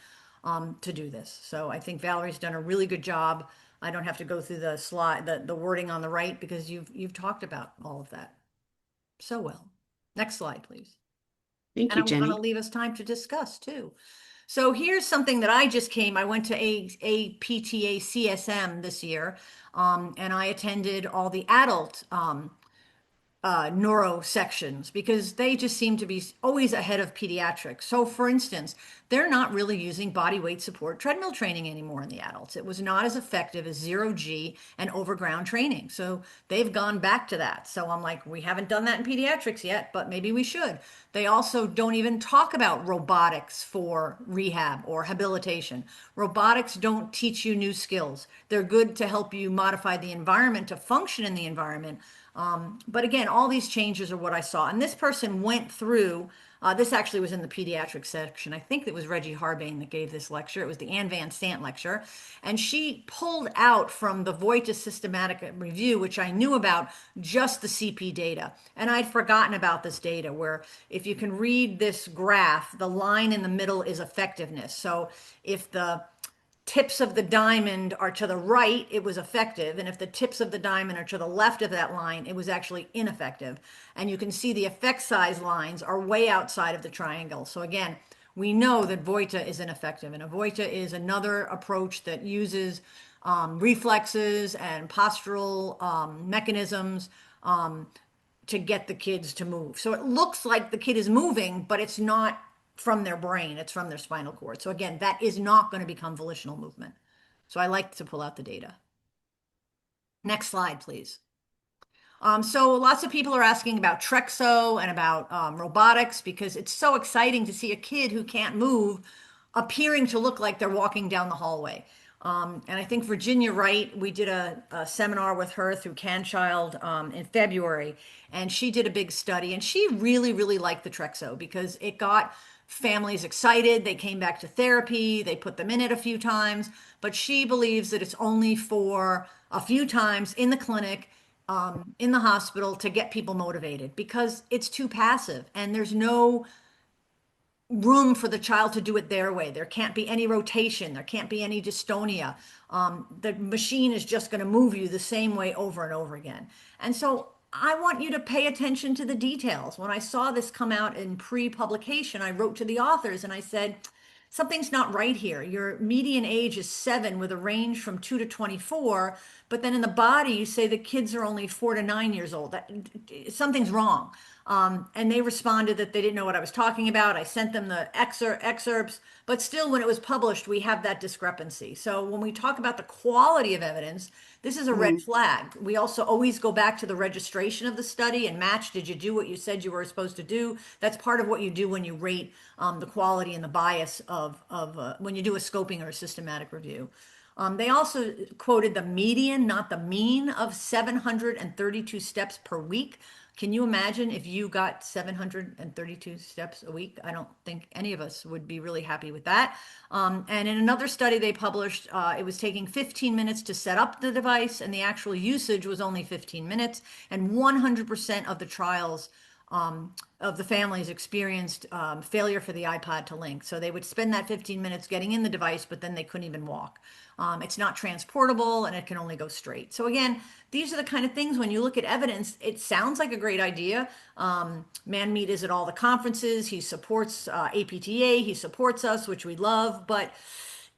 to do this. So I think Valerie's done a really good job. I don't have to go through the slide, the wording on the right, because you've talked about all of that so well. Next slide, please. Thank And you, I want to Jenny. leave us time to discuss too. So here's something that I went to a PTA CSM this year, and I attended all the adult neuro sections because they just seem to be always ahead of pediatrics. So, for instance, they're not really using body weight support treadmill training anymore in the adults. It was not as effective as zero G and overground training. So, they've gone back to that. So, I'm like, we haven't done that in pediatrics yet, but maybe we should. They also don't even talk about robotics for rehab or habilitation. Robotics don't teach you new skills. They're good to help you modify the environment to function in the environment, but again, all these changes are what I saw. And this person went through, this actually was in the pediatric section. I think it was Reggie Harbane that gave this lecture. It was the Ann Van Sant lecture. And she pulled out from the Voita systematic review, which I knew about, just the CP data. And I'd forgotten about this data where if you can read this graph, the line in the middle is effectiveness. So if the tips of the diamond are to the right, it was effective. And if the tips of the diamond are to the left of that line, it was actually ineffective. And you can see the effect size lines are way outside of the triangle. So again, we know that Voita is ineffective. And a Voita is another approach that uses reflexes and postural mechanisms to get the kids to move. So it looks like the kid is moving, but it's not from their brain, it's from their spinal cord. So again, that is not going to become volitional movement. So I like to pull out the data. Next slide, please. So lots of people are asking about Trexo and about robotics because it's so exciting to see a kid who can't move appearing to look like they're walking down the hallway. And I think Virginia Wright, we did a seminar with her through CanChild in February, and she did a big study, and she really, really liked the Trexo because it got families excited. They came back to therapy, they put them in it a few times, but she believes that it's only for a few times in the clinic, in the hospital to get people motivated because it's too passive and there's no room for the child to do it their way. There can't be any rotation. There can't be any dystonia. The machine is just going to move you the same way over and over again. And so I want you to pay attention to the details. When I saw this come out in pre-publication, I wrote to the authors and I said, something's not right here. Your median age is 7 with a range from 2 to 24, but then in the body you say the kids are only 4 to 9 years old. Something's wrong. And they responded that they didn't know what I was talking about. I sent them the excerpts, but still, when it was published, we have that discrepancy. So when we talk about the quality of evidence, this is a red flag. We also always go back to the registration of the study and match. Did you do what you said you were supposed to do? That's part of what you do when you rate the quality and the bias of when you do a scoping or a systematic review. They also quoted the median, not the mean, of 732 steps per week. Can you imagine if you got 732 steps a week? I don't think any of us would be really happy with that. And in another study they published, it was taking 15 minutes to set up the device, and the actual usage was only 15 minutes. And 100% of the trials of the families experienced failure for the iPod to link. So they would spend that 15 minutes getting in the device, but then they couldn't even walk. It's not transportable and it can only go straight. So again, these are the kind of things when you look at evidence, it sounds like a great idea. Manmeet is at all the conferences. He supports APTA. He supports us, which we love, but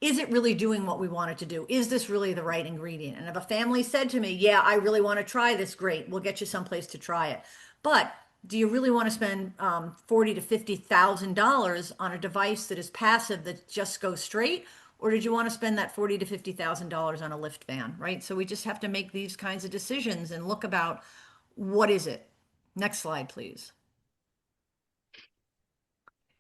is it really doing what we want it to do? Is this really the right ingredient? And if a family said to me, yeah, I really want to try this, great, we'll get you someplace to try it. But do you really want to spend $40,000 to $50,000 on a device that is passive that just goes straight? Or did you want to spend that $40,000 to $50,000 on a lift van, right? So we just have to make these kinds of decisions and look about what is it? Next slide, please.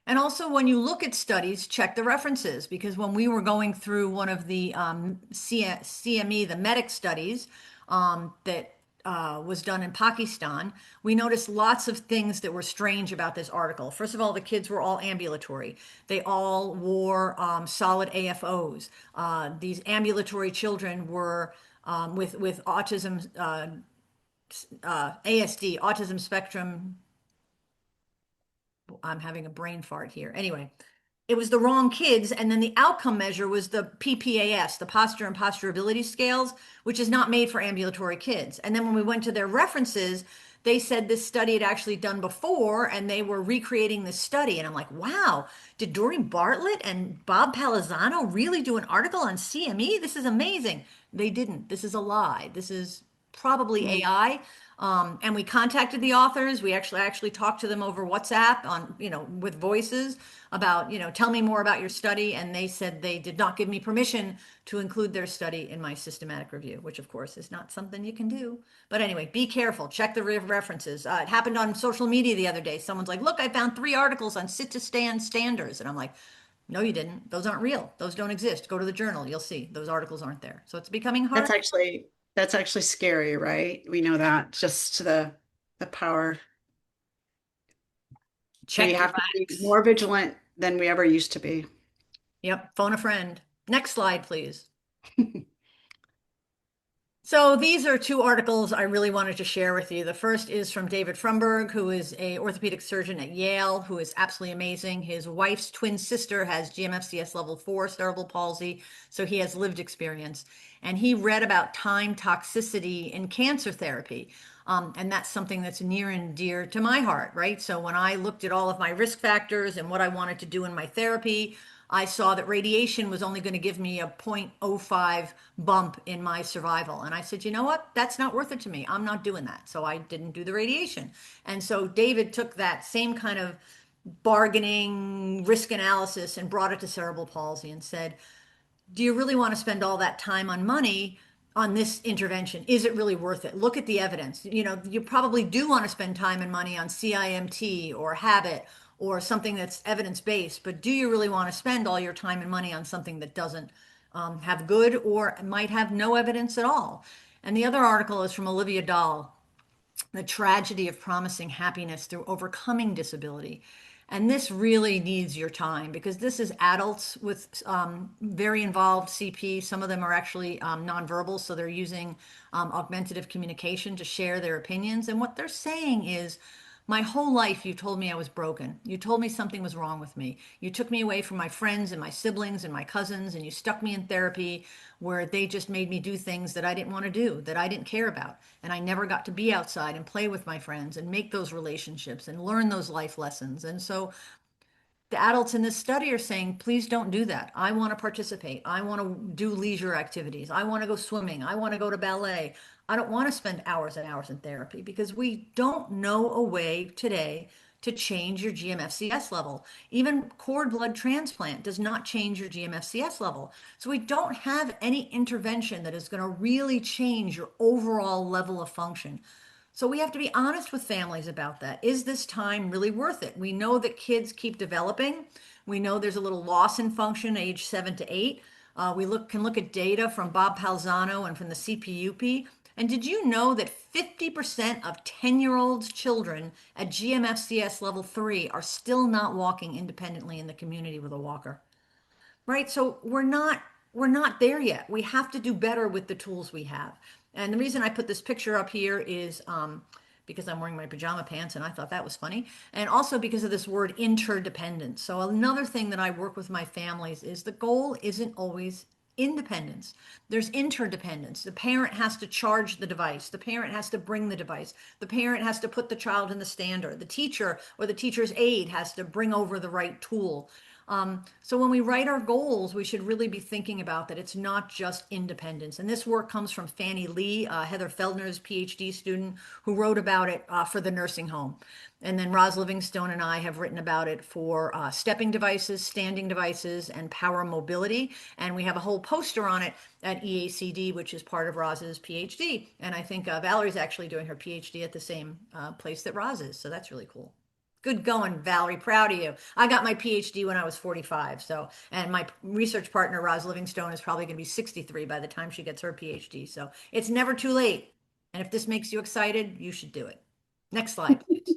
And also, when you look at studies, check the references, because when we were going through one of the CME, the medic studies that was done in Pakistan, we noticed lots of things that were strange about this article. First of all, the kids were all ambulatory. They all wore solid AFOs. These ambulatory children were with autism, ASD, autism spectrum. I'm having a brain fart here. Anyway, it was the wrong kids. And then the outcome measure was the PPAS, the posture and posturability scales, which is not made for ambulatory kids. And then when we went to their references, they said this study had actually done before and they were recreating this study. And I'm like, wow, did Doreen Bartlett and Bob Palazzano really do an article on CME? This is amazing. They didn't. This is a lie. This is probably AI. And we contacted the authors. We actually talked to them over WhatsApp on, with voices about, tell me more about your study. And they said they did not give me permission to include their study in my systematic review, which of course is not something you can do. But anyway, be careful. Check the references. It happened on social media the other day. Someone's like, look, I found 3 articles on sit to stand standards. And I'm like, no, you didn't. Those aren't real. Those don't exist. Go to the journal. You'll see those articles aren't there. So it's becoming hard. That's actually scary, right? We know that, just the power. Check We your have to be facts. more vigilant than we ever used to be. Yep, phone a friend. Next slide, please. So these are 2 articles I really wanted to share with you. The first is from David Frumberg, who is a orthopedic surgeon at Yale, who is absolutely amazing. His wife's twin sister has GMFCS level 4 cerebral palsy, so he has lived experience. And he read about time toxicity in cancer therapy. And that's something that's near and dear to my heart, right? So when I looked at all of my risk factors and what I wanted to do in my therapy, I saw that radiation was only going to give me a 0.05 bump in my survival. And I said, you know what? That's not worth it to me. I'm not doing that. So I didn't do the radiation. And so David took that same kind of bargaining risk analysis and brought it to cerebral palsy and said, do you really want to spend all that time on money on this intervention? Is it really worth it? Look at the evidence. You probably do want to spend time and money on CIMT or habit or something that's evidence-based, but do you really want to spend all your time and money on something that doesn't have good or might have no evidence at all? And the other article is from Olivia Dahl, The Tragedy of Promising Happiness Through Overcoming Disability. And this really needs your time because this is adults with very involved CP. Some of them are actually nonverbal, so they're using augmentative communication to share their opinions. And what they're saying is, my whole life, you told me I was broken. You told me something was wrong with me. You took me away from my friends and my siblings and my cousins, and you stuck me in therapy where they just made me do things that I didn't want to do, that I didn't care about. And I never got to be outside and play with my friends and make those relationships and learn those life lessons. And so the adults in this study are saying, please don't do that. I want to participate. I want to do leisure activities. I want to go swimming. I want to go to ballet. I don't want to spend hours and hours in therapy because we don't know a way today to change your GMFCS level. Even cord blood transplant does not change your GMFCS level. So we don't have any intervention that is going to really change your overall level of function. So we have to be honest with families about that. Is this time really worth it? We know that kids keep developing. We know there's a little loss in function age 7 to 8. We can look at data from Bob Palzano and from the CPUP. And did you know that 50% of 10-year-olds children at GMFCS level 3 are still not walking independently in the community with a walker? Right? So we're not there yet. We have to do better with the tools we have. And the reason I put this picture up here is because I'm wearing my pajama pants and I thought that was funny. And also because of this word interdependence. So another thing that I work with my families is the goal isn't always independence. There's interdependence. The parent has to charge the device. The parent has to bring the device. The parent has to put the child in the stander. The teacher or the teacher's aide has to bring over the right tool. So when we write our goals, we should really be thinking about that it's not just independence. And this work comes from Fannie Lee, Heather Feldner's PhD student, who wrote about it for the nursing home. And then Roz Livingstone and I have written about it for stepping devices, standing devices, and power mobility. And we have a whole poster on it at EACD, which is part of Roz's PhD. And I think Valerie's actually doing her PhD at the same place that Roz is. So that's really cool. Good going, Valerie. Proud of you. I got my PhD when I was 45. So, and my research partner, Roz Livingstone, is probably going to be 63 by the time she gets her PhD. So it's never too late. And if this makes you excited, you should do it. Next slide, please.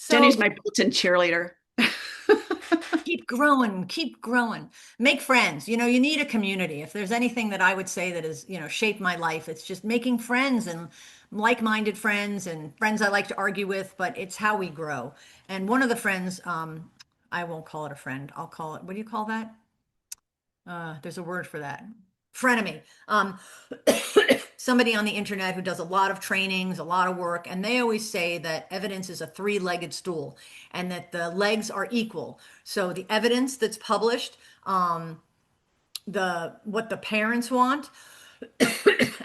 Jenny's So my built-in cheerleader. keep growing, keep growing. Make friends. You know, you need a community. If there's anything that I would say that has, shaped my life, it's just making friends and like-minded friends and friends I like to argue with, but it's how we grow. And one of the friends, I won't call it a friend. I'll call it, what do you call that? There's a word for that. Frenemy. Somebody on the internet who does a lot of trainings, a lot of work, and they always say that evidence is a three-legged stool and that the legs are equal. So the evidence that's published, the what the parents want,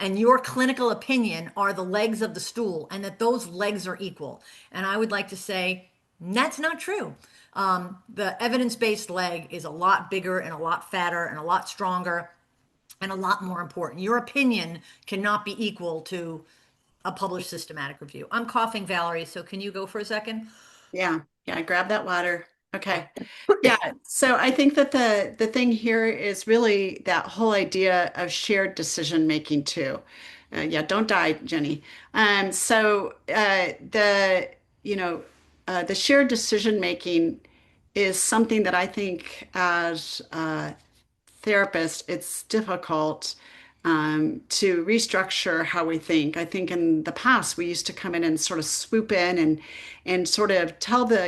and your clinical opinion are the legs of the stool, and that those legs are equal. And I would like to say that's not true. The evidence-based leg is a lot bigger and a lot fatter and a lot stronger and a lot more important. Your opinion cannot be equal to a published systematic review. I'm coughing, Valerie, so can you go for a second? Yeah, yeah, grab that water. Okay. Yeah, so I think that the thing here is really that whole idea of shared decision making too. Yeah, don't die, Jenny. The the shared decision making is something that I think as therapist, it's difficult to restructure how we think. I think in the past we used to come in and sort of swoop in and sort of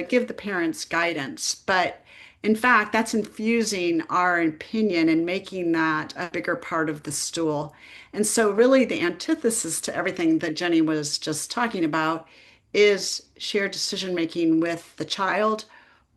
give the parents guidance, but in fact, that's infusing our opinion and making that a bigger part of the stool. And so, really, the antithesis to everything that Jenny was just talking about is shared decision making with the child,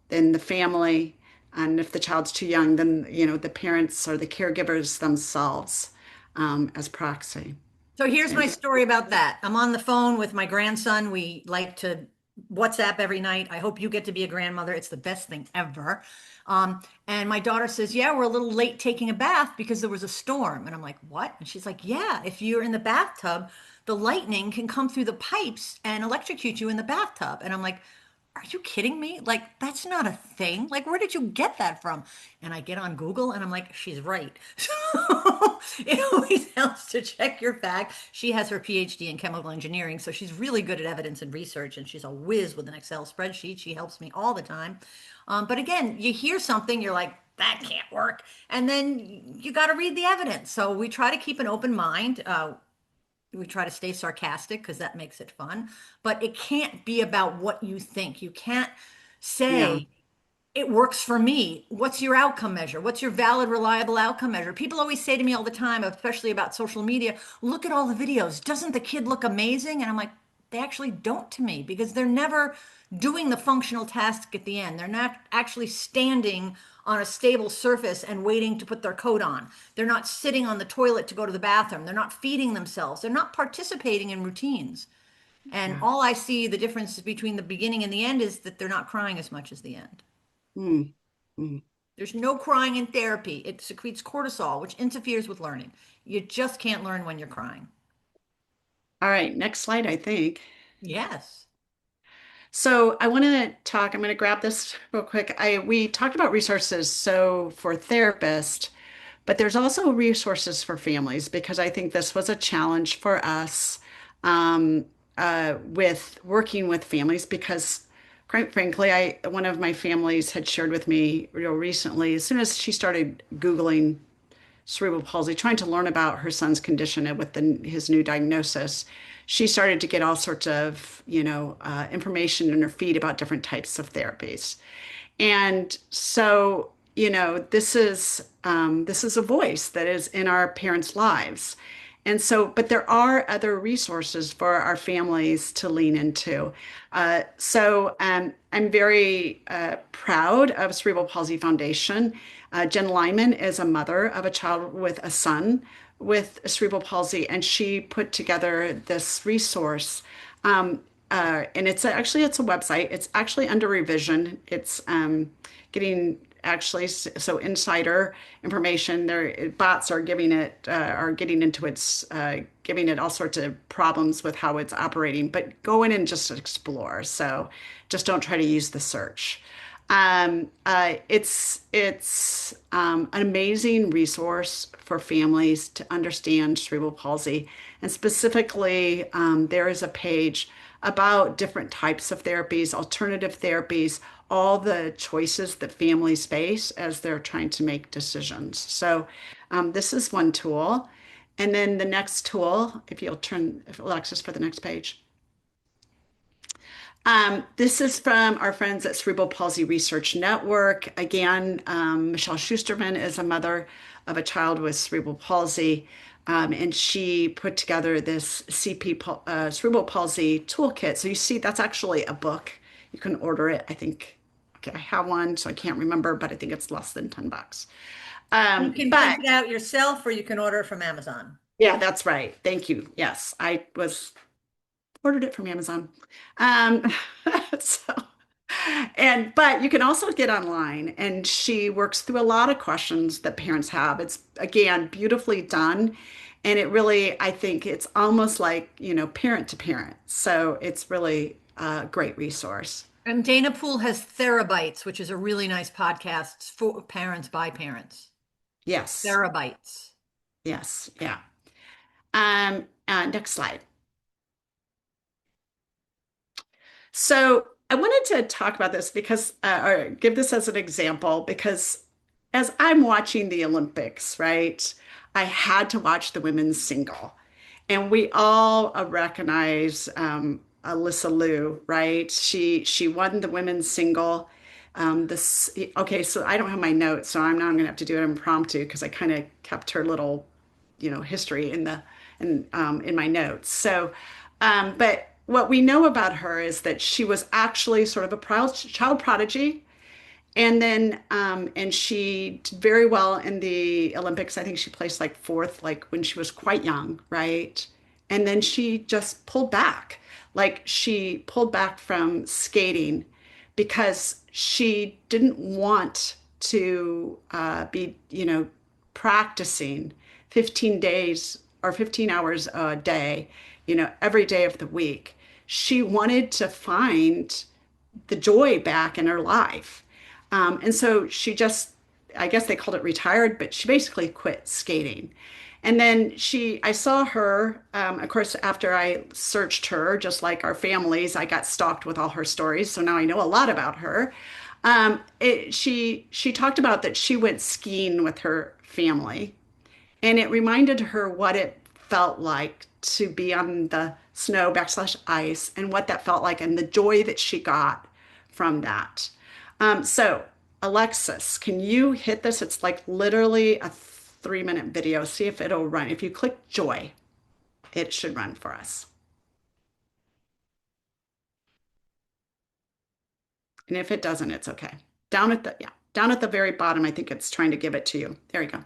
then the family, and if the child's too young, then the parents or the caregivers themselves as proxy. So here's And my story about that. I'm on the phone with my grandson. We like to WhatsApp every night. I hope you get to be a grandmother. It's the best thing ever. And my daughter says, yeah, we're a little late taking a bath because there was a storm. And I'm like, what? And she's like, yeah, if you're in the bathtub, the lightning can come through the pipes and electrocute you in the bathtub. And I'm like, are you kidding me? Like, that's not a thing. Like, where did you get that from? And I get on Google and I'm like, she's right. So it always helps to check your facts. She has her PhD in chemical engineering, so she's really good at evidence and research, and she's a whiz with an Excel spreadsheet. She helps me all the time. But again, you hear something, you're like, that can't work. And then you got to read the evidence. So we try to keep an open mind. We try to stay sarcastic because that makes it fun, but it can't be about what you think. You can't yeah, say it works for me. What's your outcome measure? What's your valid, reliable outcome measure? People always say to me all the time, especially about social media, look at all the videos. Doesn't the kid look amazing? And I'm like, they actually don't to me because they're never doing the functional task at the end. They're not actually standing on a stable surface and waiting to put their coat on. They're not sitting on the toilet to go to the bathroom. They're not feeding themselves. They're not participating in routines. And yeah. all I see the difference between the beginning and the end is that they're not crying as much as the end. Mm, mm. There's no crying in therapy. It secretes cortisol, which interferes with learning. You just can't learn when you're crying. All right, next slide, I think. Yes. So I want to talk, I'm going to grab this real quick. We talked about resources so for therapists, but there's also resources for families because I think this was a challenge for us with working with families because quite frankly, one of my families had shared with me real recently, as soon as she started Googling cerebral palsy, trying to learn about her son's condition and with his new diagnosis, she started to get all sorts of, information in her feed about different types of therapies. And so, this is a voice that is in our parents' lives. And so, but there are other resources for our families to lean into. I'm very proud of Cerebral Palsy Foundation. Jen Lyman is a mother of a child with a son with cerebral palsy, and she put together this resource. And it's a website. It's actually under revision. It's getting actually so insider information. Their bots are giving it are getting into its giving it all sorts of problems with how it's operating. But go in and just explore. So just don't try to use the search. It's an amazing resource for families to understand cerebral palsy, and specifically, there is a page about different types of therapies, alternative therapies, all the choices that families face as they're trying to make decisions. So, this is one tool, and then the next tool, if Alexis for the next page. This is from our friends at Cerebral Palsy Research Network. Again, Michelle Schusterman is a mother of a child with cerebral palsy, and she put together this Cerebral Palsy Toolkit. So you see, that's actually a book. You can order it. I think, okay, I have one, so I can't remember, but I think it's less than $10. You can print it out yourself, or you can order it from Amazon. Yeah, that's right. Thank you. Yes, ordered it from Amazon. So, but you can also get online, and she works through a lot of questions that parents have. It's again beautifully done, and it really, I think it's almost like, parent to parent. So it's really a great resource. And Dana Poole has Therabytes, which is a really nice podcast for parents by parents. Yes. Therabytes. Yes. Yeah. Next slide. So I wanted to talk about this because, or give this as an example, because as I'm watching the Olympics, right, I had to watch the women's single. And we all recognize Alyssa Liu, right? She won the women's single. Okay, so I don't have my notes, so I'm not going to have to do it impromptu because I kind of kept her little, history in my notes. So, but what we know about her is that she was actually sort of a child prodigy. And she did very well in the Olympics. I think she placed like fourth, like when she was quite young, right? And then she just pulled back. Like she pulled back from skating because she didn't want to be, practicing 15 days or 15 hours a day, every day of the week. She wanted to find the joy back in her life. And so she just, I guess they called it retired, but she basically quit skating. And then I saw her, of course, after I searched her, just like our families, I got stalked with all her stories. So now I know a lot about her. She talked about that she went skiing with her family, and it reminded her what it felt like to be on the snow / ice, and what that felt like and the joy that she got from that. So Alexis, can you hit this? It's like literally a 3-minute video. See if it'll run. If you click joy, it should run for us. And if it doesn't, it's okay. Down at the very bottom, I think it's trying to give it to you. There you go.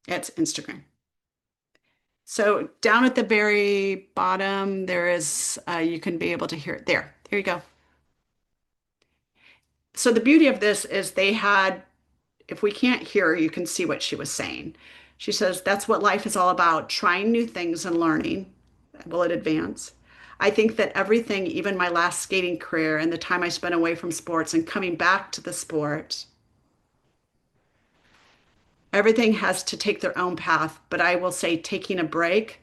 It's Instagram. So down at the very bottom, there is, you can be able to hear it. There you go. So the beauty of this is if we can't hear her, you can see what she was saying. She says, that's what life is all about, trying new things and learning. Will it advance? I think that everything, even my last skating career and the time I spent away from sports and coming back to the sport, everything has to take their own path. But I will say taking a break.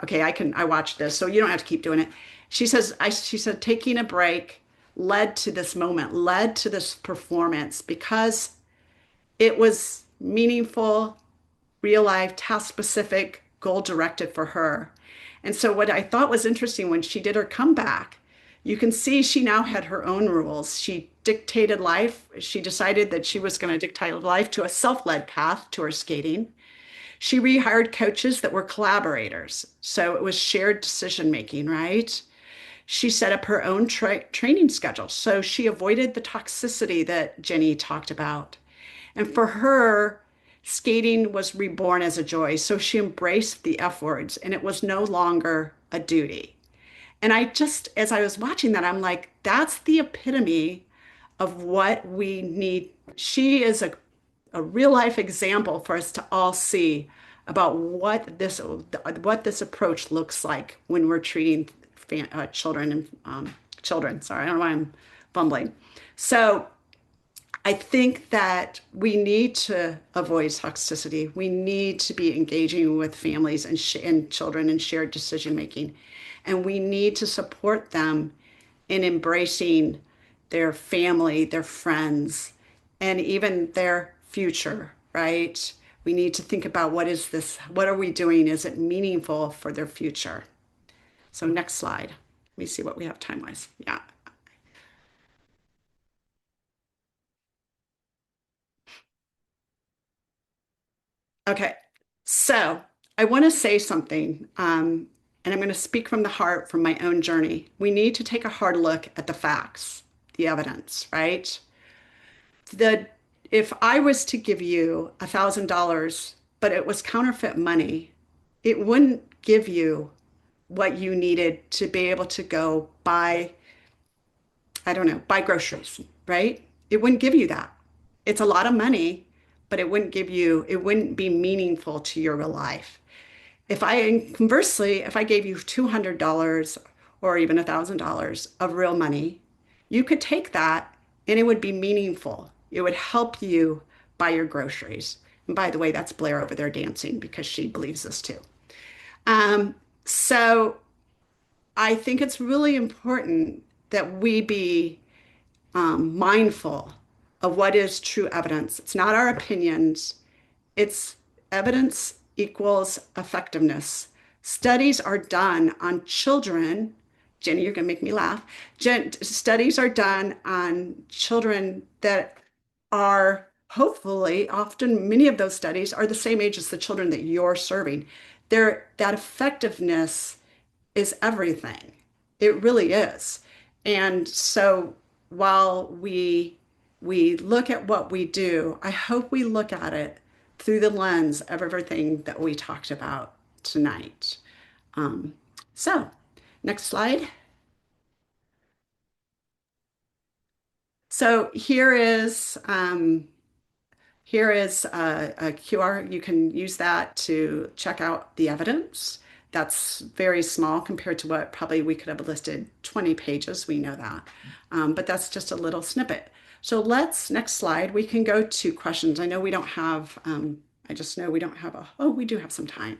Okay, I watched this, so you don't have to keep doing it. She said taking a break led to this moment, led to this performance because it was meaningful, real life, task specific, goal directed for her. And so what I thought was interesting when she did her comeback, you can see she now had her own rules. She dictated life. She decided that she was going to dictate life to a self-led path to her skating. She rehired coaches that were collaborators. So it was shared decision making, right? She set up her own training schedule. So she avoided the toxicity that Jenny talked about. And for her, skating was reborn as a joy. So she embraced the F words and it was no longer a duty. And I just, as I was watching that, I'm like, that's the epitome of what we need. She is a real life example for us to all see about what this approach looks like when we're treating children and children. Sorry, I don't know why I'm fumbling. So I think that we need to avoid toxicity. We need to be engaging with families and children in shared decision making. And we need to support them in embracing their family, their friends, and even their future, right? We need to think about what is this? What are we doing? Is it meaningful for their future? So, next slide. Let me see what we have time wise. Yeah. Okay, so I want to say something, and I'm going to speak from the heart from my own journey. We need to take a hard look at the facts, the evidence, right? The If I was to give you $1,000, but it was counterfeit money, it wouldn't give you what you needed to be able to go buy, I don't know, buy groceries, right? It wouldn't give you that. It's a lot of money, but it wouldn't be meaningful to your real life. Conversely, if I gave you $200 or even $1,000 of real money, you could take that and it would be meaningful. It would help you buy your groceries. And by the way, that's Blair over there dancing because she believes this too. So I think it's really important that we be mindful of what is true evidence. It's not our opinions, it's evidence equals effectiveness. Studies are done on children. Jenny, you're going to make me laugh. Studies are done on children that are hopefully, often many of those studies are the same age as the children that you're serving. That effectiveness is everything. It really is. And so while we look at what we do, I hope we look at it through the lens of everything that we talked about tonight. Um, so next slide. So here is a QR. You can use that to check out the evidence. That's very small compared to what probably we could have listed 20 pages. We know that. But that's just a little snippet. So next slide, we can go to questions. I know we don't have, I just know we don't have we do have some time.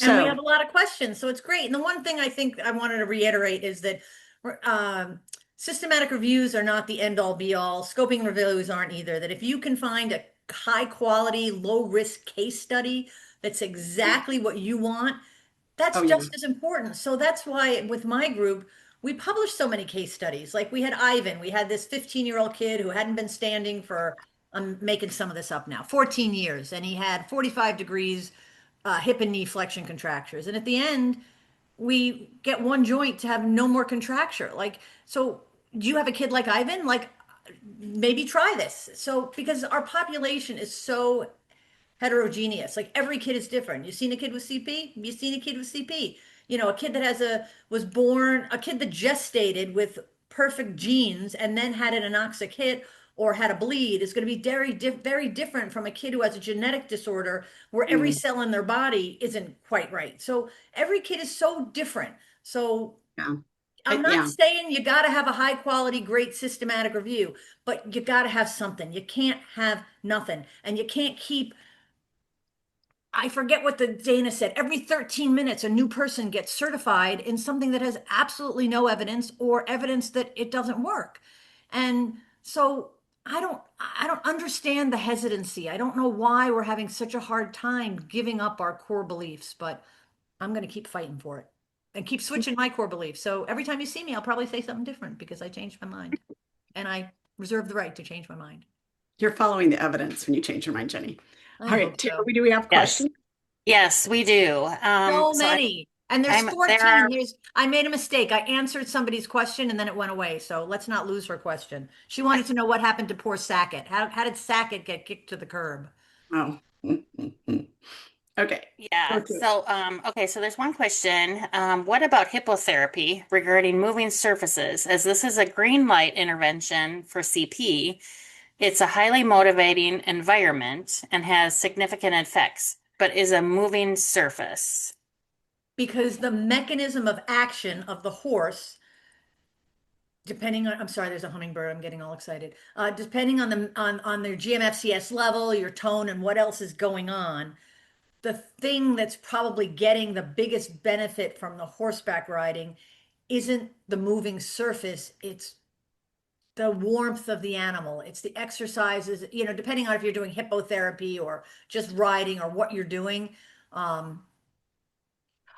And we have a lot of questions, so it's great. And the one thing I think I wanted to reiterate is that systematic reviews are not the end all be all. Scoping reviews aren't either. That if you can find a high quality, low risk case study that's exactly what you want, that's just as important. So that's why with my group, we published so many case studies. Like we had Ivan, we had this 15-year-old kid who hadn't been standing for, I'm making some of this up now, 14 years, and he had 45 degrees hip and knee flexion contractures. And at the end, we get one joint to have no more contracture. Like, so do you have a kid like Ivan? Like, maybe try this. So, because our population is so heterogeneous, like every kid is different. You've seen a kid with CP, you've seen a kid with CP. You know, a kid that was born, a kid that gestated with perfect genes and then had an anoxic hit or had a bleed is going to be very different from a kid who has a genetic disorder where every cell in their body isn't quite right. So every kid is so different. So I'm not saying you got to have a high quality, great systematic review, but you got to have something. You can't have nothing. And you can't keep, I forget what the Dana said, every 13 minutes, a new person gets certified in something that has absolutely no evidence or evidence that it doesn't work. And so I don't understand the hesitancy. I don't know why we're having such a hard time giving up our core beliefs, but I'm going to keep fighting for it and keep switching my core beliefs. So every time you see me, I'll probably say something different because I changed my mind and I reserve the right to change my mind. You're following the evidence when you change your mind, Jenny. All right, Tara, So. do we have questions? Yes, we do. So So many. And there's there 14. are, I made a mistake. I answered somebody's question and then it went away. So let's not lose her question. She wanted to know what happened to poor Sackett. How did Sackett get kicked to the curb? Oh. Okay. Go yeah. to it. So, okay. So there's one question. What about hippotherapy regarding moving surfaces? As this is a green light intervention for CP, it's a highly motivating environment and has significant effects, but is a moving surface. Because the mechanism of action of the horse, depending on, I'm sorry, there's a hummingbird. I'm getting all excited. Depending on on their GMFCS level, your tone, and what else is going on, the thing that's probably getting the biggest benefit from the horseback riding isn't the moving surface, it's the warmth of the animal. It's the exercises, depending on if you're doing hippotherapy or just riding or what you're doing. Um,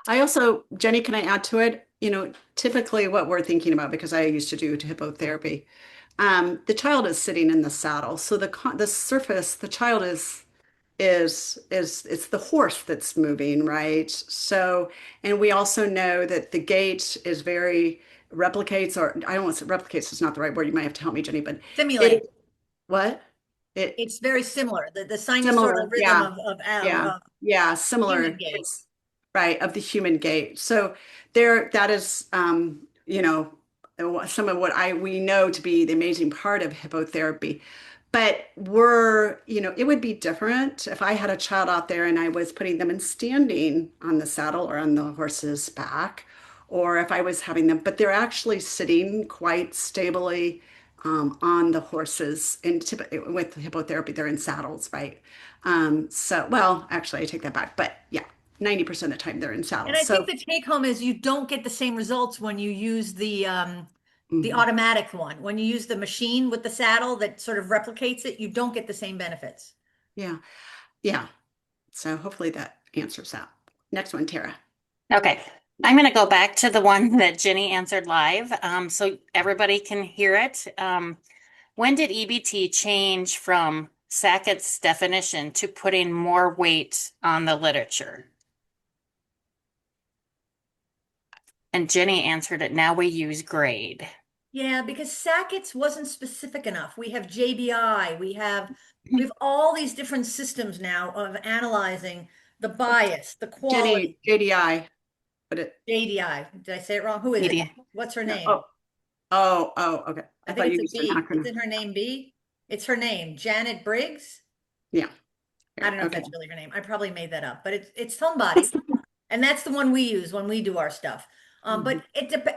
I also, Jenny, can I add to it? Typically what we're thinking about, because I used to do hippotherapy, the child is sitting in the saddle. So the surface, the child is it's the horse that's moving, right? So, and we also know that the gait is very replicates, or I don't want to say replicates is not the right word. You might have to help me, Jenny, but it Simulate. what? It It's very similar. The sinusoidal similar, rhythm yeah. of Yeah, yeah, human similar. gait. It's right of the human gait. So there, that is, some of what I we know to be the amazing part of hippotherapy. But it would be different if I had a child out there and I was putting them in standing on the saddle or on the horse's back, or if I was having them, but they're actually sitting quite stably on the horses. And with hippotherapy, they're in saddles, right? Well, actually, I take that back. But yeah, 90% of the time they're in And saddles. I think So, the take home is you don't get the same results when you use the mhm, automatic one. When you use the machine with the saddle that sort of replicates it, you don't get the same benefits. yeah, yeah. So hopefully that answers that. Next one, Tara. Okay. I'm going to go back to the one that Jenny answered live, so everybody can hear it. When did EBT change from Sackett's definition to putting more weight on the literature? And Jenny answered it, now we use grade. Yeah, because Sackett's wasn't specific enough. We have JBI, we have all these different systems now of analyzing the bias, the Jenny, quality. JDI, but JDI. Did I say it wrong? Who is it? Media. What's her no, name? okay. I I think thought it's you a used an B. acronym. Isn't her name B? It's her name, Janet Briggs. Yeah, I don't know if okay. that's really her name. I probably made that up, but it's somebody. And that's the one we use when we do our stuff. Mhm.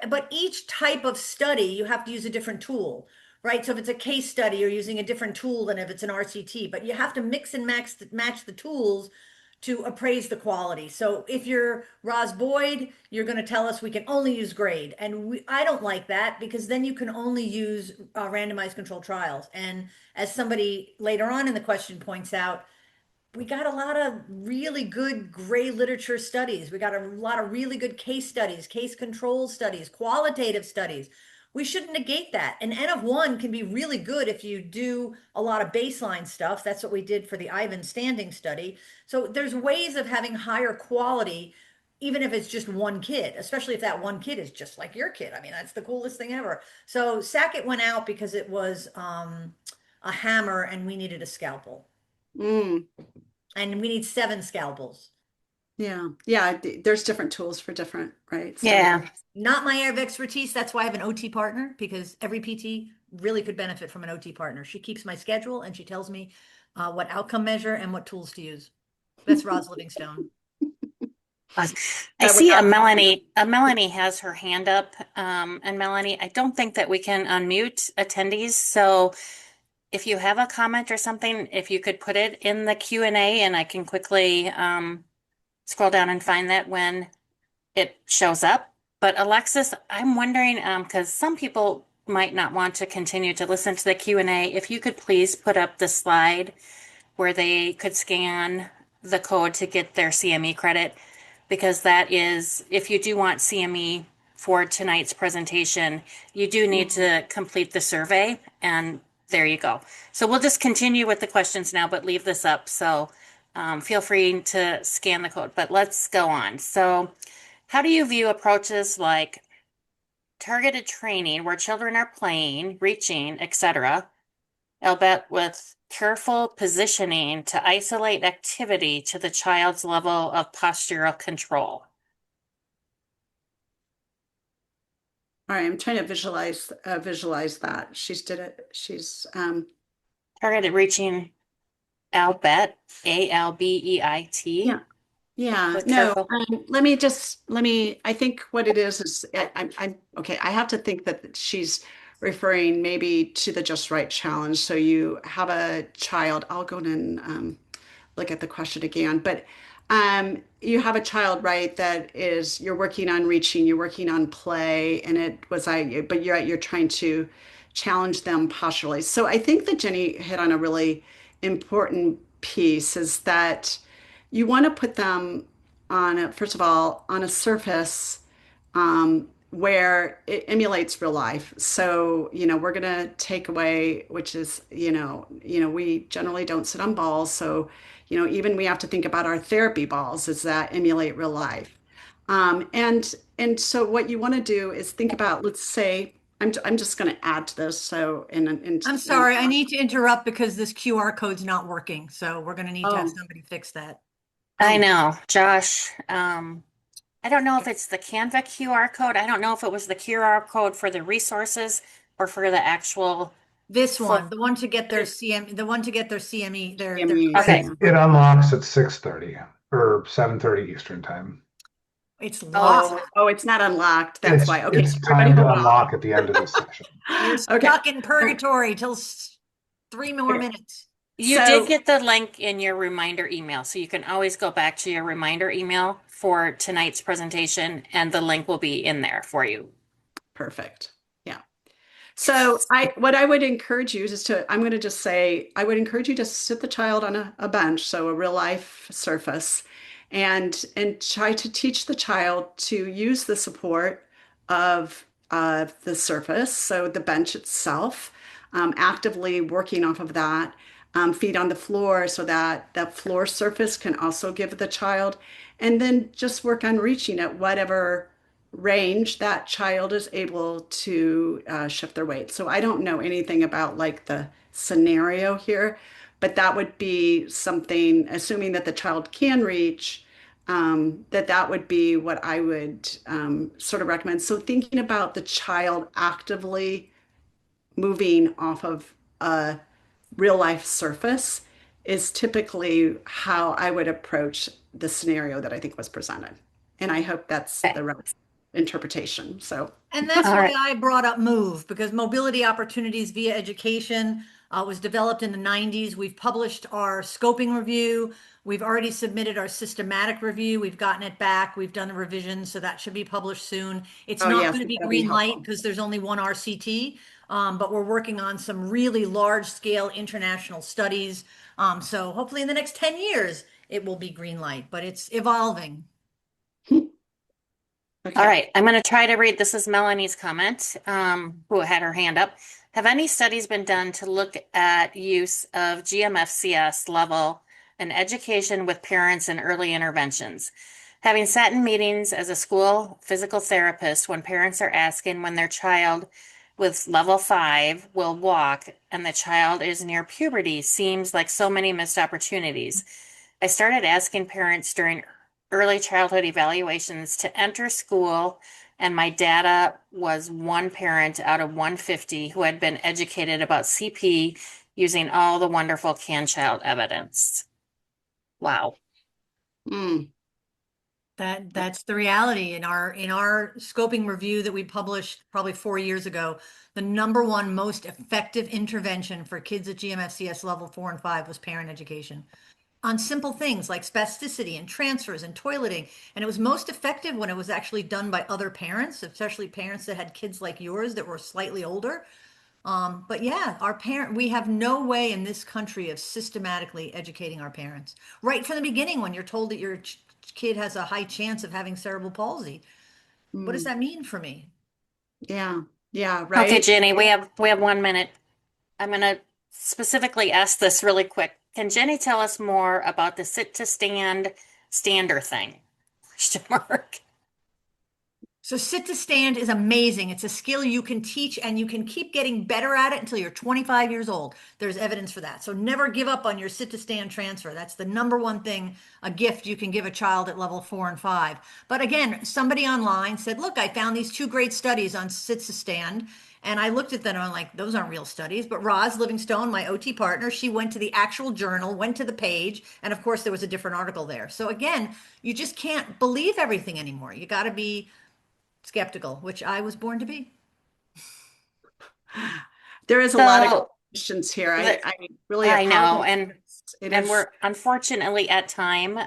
But each type of study, you have to use a different tool, right? So if it's a case study, you're using a different tool than if it's an RCT, but you have to mix and match the tools to appraise the quality. So if you're Roz Boyd, you're going to tell us we can only use grade. And I don't like that because then you can only use randomized controlled trials. And as somebody later on in the question points out, we got a lot of really good gray literature studies. We got a lot of really good case studies, case control studies, qualitative studies. We shouldn't negate that. An N of one can be really good if you do a lot of baseline stuff. That's what we did for the Ivan Standing study. So there's ways of having higher quality, even if it's just one kid, especially if that one kid is just like your kid. I mean, that's the coolest thing ever. So Sackett went out because it was a hammer and we needed a scalpel. Mm, And we need 7 scalpels. yeah, yeah. There's different tools for different, right, studies. Yeah. Not my area of expertise. That's why I have an OT partner because every PT really could benefit from an OT partner. She keeps my schedule and she tells me what outcome measure and what tools to use. That's Roz Livingstone. Uh, I That would see not. A Melanie has her hand up. And Melanie, I don't think that we can unmute attendees. So if you have a comment or something, if you could put it in the Q&A and I can quickly scroll down and find that when it shows up. But Alexis, I'm wondering, because some people might not want to continue to listen to the Q&A, if you could please put up the slide where they could scan the code to get their CME credit, because that is, if you do want CME for tonight's presentation, you do need Mhm. to complete the survey, and there you go. So we'll just continue with the questions now, but leave this up so feel free to scan the code, but let's go on. So, how do you view approaches like targeted training where children are playing, reaching, etc., albeit with careful positioning to isolate activity to the child's level of postural control? All right, I'm trying to visualize that. Targeted reaching, albeit, ALBEIT, Yeah. Yeah, with no, careful. I think what it is okay, I have to think that she's referring maybe to the Just Right challenge. So you have a child, I'll go and look at the question again, but you have a child, right, that is, you're working on reaching, you're working on play, and but you're trying to challenge them posturally. So I think that Jenny hit on a really important piece is that you want to put them first of all, on a surface where it emulates real life. So, we're gonna take away, which is, we generally don't sit on balls. So, even we have to think about our therapy balls is that emulate real life. And so what you want to do is think about, let's say, I'm just going to add to this. So, I'm sorry, I need to interrupt because this QR code's not working. So we're going to need to have oh, somebody fix that. I oh, know, Josh. I don't know if it's the Canva QR code. I don't know if it was the QR code for the resources or for the actual This for. one, the one to get their CM, the one to get their CME, their CME, Okay. credits. yeah. It unlocks at 6:30 or 7:30 Eastern time. It's Oh, locked. Oh, it's not unlocked. That's why. Okay, It's everybody time to hold on. unlock at the end of this session. You're Okay. stuck in purgatory till 3 more Okay. minutes. you did So get the link in your reminder email, so you can always go back to your reminder email for tonight's presentation, and the link will be in there for you. perfect. Yeah. So what I would encourage you is I'm going to just say, I would encourage you to sit the child on a bench, so a real life surface, and try to teach the child to use the support of the surface, so the bench itself, actively working off of that, feet on the floor so that that floor surface can also give the child, and then just work on reaching at whatever range that child is able to shift their weight. So I don't know anything about like the scenario here, but that would be something, assuming that the child can reach, that would be what I would sort of recommend. So thinking about the child actively moving off of a real life surface is typically how I would approach the scenario that I think was presented. And I hope that's Okay. the right interpretation. So, And that's All why right. I brought up MOVE, because mobility opportunities via education was developed in the 90s. We've published our scoping review. We've already submitted our systematic review. We've gotten it back. We've done the revisions, so that should be published soon. It's oh, not yes, going to be that'll be green light helpful. because there's only one RCT, but we're working on some really large scale international studies. So hopefully in the next 10 years, it will be green light, but it's evolving. All Okay. right, I'm going to try to read. This is Melanie's comment, who had her hand up. Have any studies been done to look at use of GMFCS level and education with parents and early interventions? Having sat in meetings as a school physical therapist when parents are asking when their child with level 5 will walk and the child is near puberty seems like so many missed opportunities. I started asking parents during early childhood evaluations to enter school, and my data was one parent out of 150 who had been educated about CP using all the wonderful CanChild evidence. Wow. Mm, That's the reality in our scoping review that we published probably 4 years ago. The number one most effective intervention for kids at GMFCS level 4 and 5 was parent education on simple things like spasticity and transfers and toileting. And it was most effective when it was actually done by other parents, especially parents that had kids like yours that were slightly older. But yeah, we have no way in this country of systematically educating our parents right from the beginning when you're told that your kid has a high chance of having cerebral palsy. What does mm, that mean for me? yeah. Yeah, Okay, right. Jenny, we have 1 minute. I'm going to specifically ask this really quick. can Jenny tell us more about the sit to stand stander thing? Question mark. So sit to stand is amazing. It's a skill you can teach and you can keep getting better at it until you're 25 years old. There's evidence for that. So never give up on your sit to stand transfer. That's the number one thing, a gift you can give a child at level 4 and 5. But again, somebody online said, look, I found these 2 great studies on sit to stand. And I looked at them and I'm like, those aren't real studies. But Roz Livingstone, my OT partner, she went to the actual journal, went to the page, and of course there was a different article there. So again, you just can't believe everything anymore. You got to be skeptical, which I was born to be. There is a lot of So questions here. the, I really I know, apologize. It and is. we're unfortunately at time.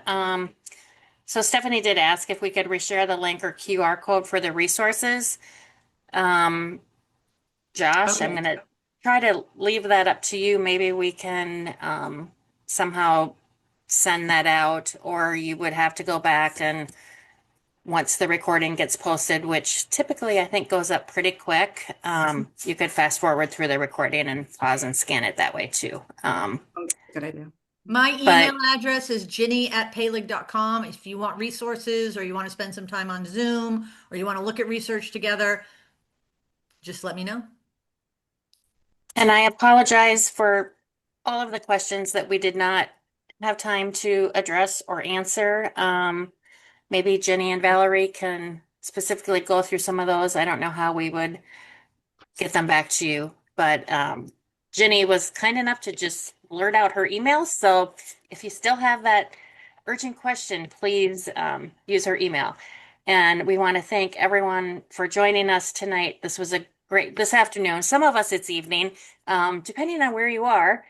So Stephanie did ask if we could reshare the link or QR code for the resources. Um, Josh, I'm Okay. gonna try to leave that up to you. Maybe we can somehow send that out, or you would have to go back and once the recording gets posted, which typically I think goes up pretty quick, you could fast forward through the recording and pause and scan it that way too. Okay, good idea. My But email address is ginny@palig.com. If you want resources or you want to spend some time on Zoom or you want to look at research together, just let me know. And I apologize for all of the questions that we did not have time to address or answer. Maybe Jenny and Valerie can specifically go through some of those. I don't know how we would get them back to you, but Jenny was kind enough to just blurt out her email. So if you still have that urgent question, please use her email. And we want to thank everyone for joining us tonight. This was a this afternoon. Some of us it's evening, depending on where you are.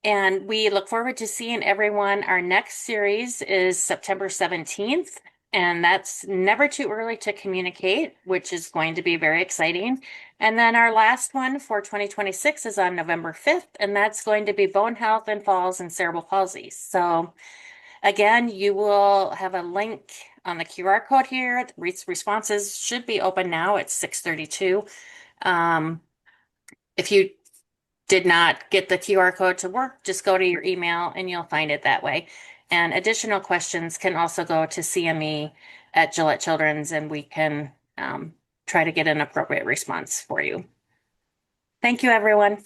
And we look forward to seeing everyone. Our next series is September 17th, and that's never too early to communicate, which is going to be very exciting. And then our last one for 2026 is on November 5th, and that's going to be bone health and falls and cerebral palsy. So again, you will have a link on the QR code here. The responses should be open now at 6:32. If you did not get the QR code to work, just go to your email and you'll find it that way. And additional questions can also go to CME at Gillette Children's and we can try to get an appropriate response for you. Thank you, everyone.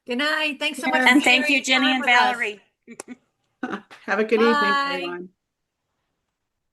Good night. Thanks so much And for thank you, sharing Jenny time and with us. Valerie. Have a good evening, Bye. everyone.